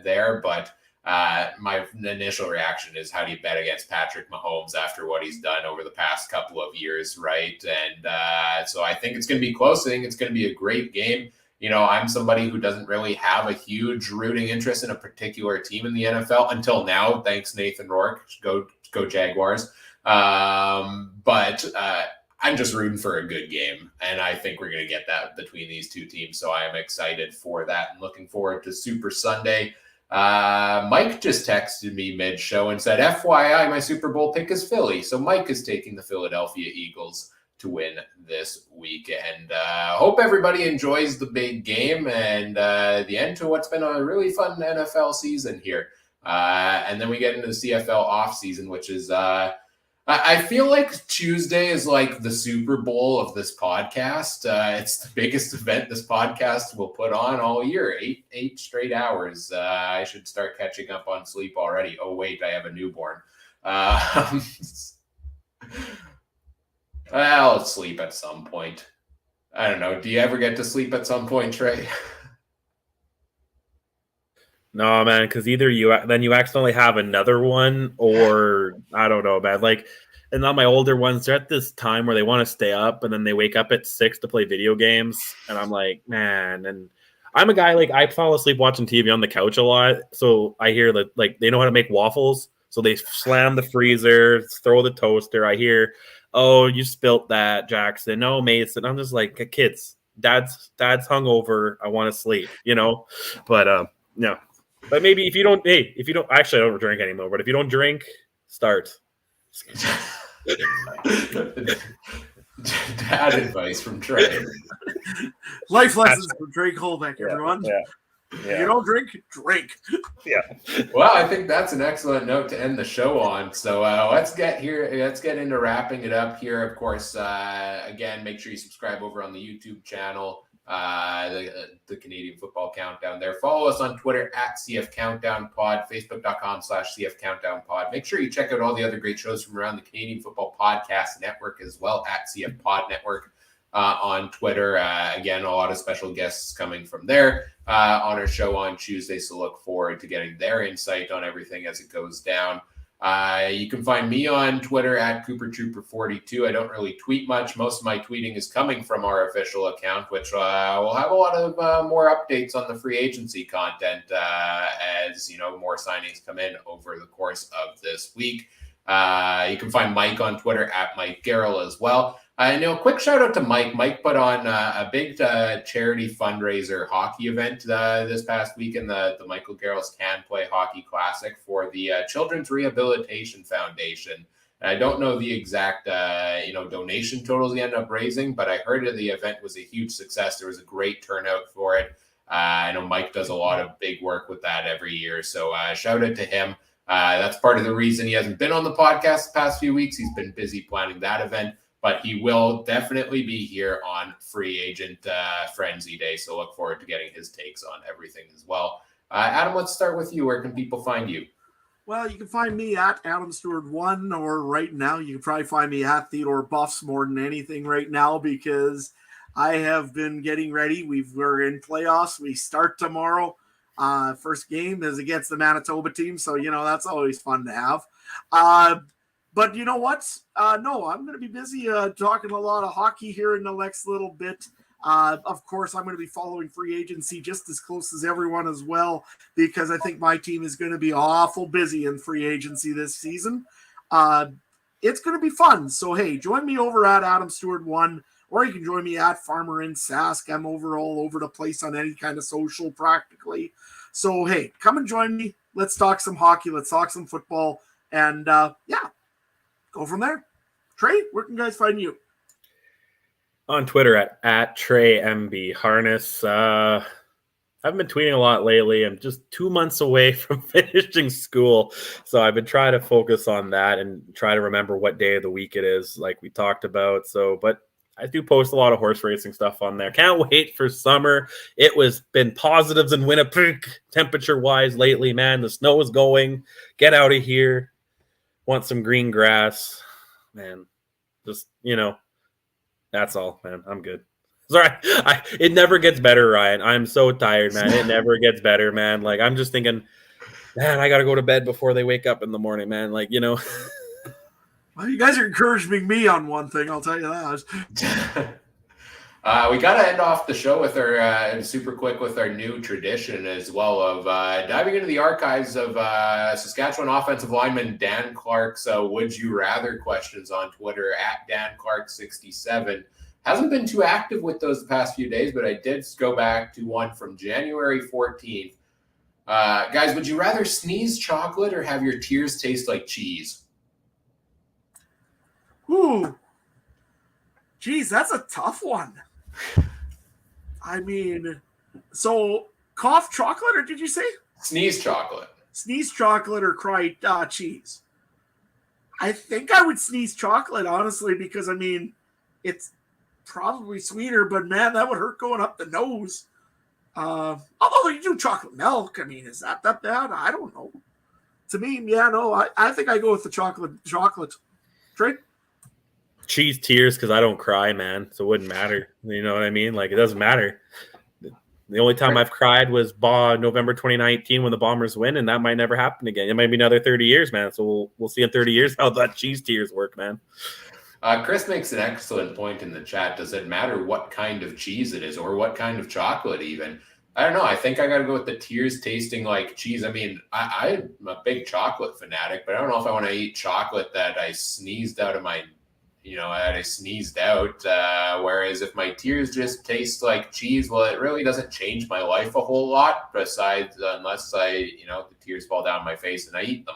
there, but my initial reaction is, how do you bet against Patrick Mahomes after what he's done over the past couple of years, right? And so I think it's going to be close. I think it's going to be a great game. I'm somebody who doesn't really have a huge rooting interest in a particular team in the NFL until now. Thanks, Nathan Rourke. Go Jaguars. But I'm just rooting for a good game, and I think we're going to get that between these two teams. So I am excited for that and looking forward to Super Sunday. Mike just texted me mid-show and said, FYI, my Super Bowl pick is Philly. So Mike is taking the Philadelphia Eagles to win this week. And hope everybody enjoys the big game and the end to what's been a really fun NFL season here. And then we get into the CFL offseason, which is I feel like Tuesday is like the Super Bowl of this podcast. It's the biggest event this podcast will put on all year, eight straight hours. I should start catching up on sleep already. Oh, wait, I have a newborn. I'll sleep at some point. I don't know. Do you ever get to sleep at some point, Trey? No, man, because either you accidentally have another one, or I don't know, man. Like, and now my older ones, they're at this time where they want to stay up, and then they wake up at 6 to play video games, and I'm like, man. And I'm a guy, like, I fall asleep watching TV on the couch a lot, so I hear that, like, they know how to make waffles, so they slam the freezer, throw the toaster. I hear, oh, you spilt that, Jackson. No, Mason. I'm just like, kids, dad's hungover. I want to sleep, But no. But maybe if you don't, actually, I don't drink anymore. But if you don't drink, start. Dad advice from Trey. Life lessons from Trey Colbeck, everyone. Yeah. If you don't drink, drink. Yeah. Well, I think that's an excellent note to end the show on. So let's get into wrapping it up here. Of course, again, make sure you subscribe over on the YouTube channel. The Canadian Football Countdown there. Follow us on Twitter at CF Countdown Pod, Facebook.com/CF Countdown Pod. Make sure you check out all the other great shows from around the Canadian Football Podcast Network as well at CF Pod Network on Twitter. Again, a lot of special guests coming from there on our show on Tuesday. So look forward to getting their insight on everything as it goes down. You can find me on Twitter at CooperTrooper42. I don't really tweet much. Most of my tweeting is coming from our official account, which will have a lot of more updates on the free agency content as more signings come in over the course of this week. You can find Mike on Twitter at Mike Garrell as well. Quick shout out to Mike. Mike put on a big charity fundraiser hockey event this past weekend, the Michael Garrell's Can Play Hockey Classic for the Children's Rehabilitation Foundation. And I don't know the exact donation totals he ended up raising, but I heard the event was a huge success. There was a great turnout for it. I know Mike does a lot of big work with that every year, so shout out to him. That's part of the reason he hasn't been on the podcast the past few weeks. He's been busy planning that event. But he will definitely be here on Free Agent Frenzy Day. So look forward to getting his takes on everything as well. Adam, let's start with you. Where can people find you? Well, you can find me at Adam Stewart 1, or right now you can probably find me at Theodore Buffs more than anything right now, because I have been getting ready. We're in playoffs. We start tomorrow. First game is against the Manitoba team. So, that's always fun to have. But you know what? No, I'm going to be busy talking a lot of hockey here in the next little bit. Of course, I'm going to be following free agency just as close as everyone as well, because I think my team is going to be awful busy in free agency this season. It's going to be fun. So, hey, join me over at Adam Stewart 1, or you can join me at Farmer in Sask. I'm all over the place on any kind of social practically. So, hey, come and join me. Let's talk some hockey. Let's talk some football. And, go from there. Trey, where can guys find you? On Twitter at Trey MB Harness. I haven't been tweeting a lot lately. I'm just 2 months away from finishing school. So I've been trying to focus on that and try to remember what day of the week it is, like we talked about. But I do post a lot of horse racing stuff on there. Can't wait for summer. It was been positives in Winnipeg temperature-wise lately, man. The snow is going. Get out of here. Want some green grass, man. Just, that's all, man. I'm good. Sorry, it never gets better, Ryan. I'm so tired, man. It never gets better, man. Like, I'm just thinking, man, I got to go to bed before they wake up in the morning, man. Like, you know. Well, you guys are encouraging me on one thing, I'll tell you that. We got to end off the show with our super quick with our new tradition as well of diving into the archives of Saskatchewan offensive lineman Dan Clark's Would You Rather questions on Twitter at DanClark67. Hasn't been too active with those the past few days, but I did go back to one from January 14th. Guys, would you rather sneeze chocolate or have your tears taste like cheese? Ooh. Geez, that's a tough one. I mean, so cough chocolate, or did you say? Sneeze chocolate. Sneeze chocolate or cry cheese. I think I would sneeze chocolate, honestly, because, I mean, it's probably sweeter, but, man, that would hurt going up the nose. Although you do chocolate milk, I mean, is that bad? I don't know. To me, yeah, no, I think I go with the chocolate. Trey? Cheese tears because I don't cry, man. So it wouldn't matter. You know what I mean? Like, it doesn't matter. The only time I've cried was November 2019 when the Bombers win, and that might never happen again. It might be another 30 years, man. So we'll see in 30 years how that cheese tears work, man. Chris makes an excellent point in the chat. Does it matter what kind of cheese it is or what kind of chocolate even? I don't know. I think I got to go with the tears tasting like cheese. I mean, I'm a big chocolate fanatic, but I don't know if I want to eat chocolate that I sneezed out of my whereas if my tears just taste like cheese, well, it really doesn't change my life a whole lot besides unless the tears fall down my face and I eat them.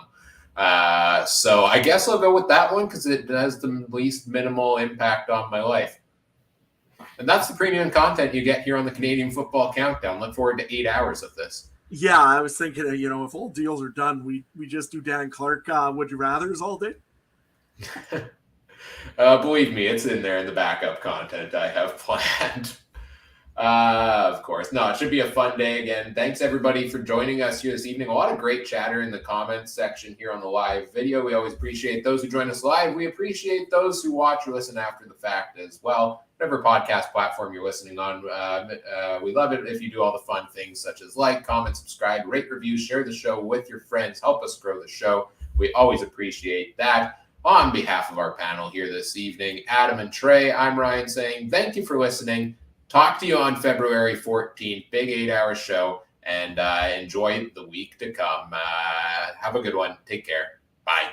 So I guess I'll go with that one because it has the least minimal impact on my life. And that's the premium content you get here on the Canadian Football Countdown. Look forward to 8 hours of this. Yeah, I was thinking, if all deals are done, we just do Dan Clark Would You Rathers all day. Believe me, it's in there in the backup content I have planned. Of course. No, it should be a fun day again. Thanks, everybody, for joining us here this evening. A lot of great chatter in the comments section here on the live video. We always appreciate those who join us live. We appreciate those who watch or listen after the fact as well. Whatever podcast platform you're listening on, we love it if you do all the fun things such as like, comment, subscribe, rate, review, share the show with your friends. Help us grow the show. We always appreciate that. On behalf of our panel here this evening, Adam and Trey, I'm Ryan saying thank you for listening. Talk to you on February 14th, big 8-hour show, and enjoy the week to come. Have a good one. Take care. Bye.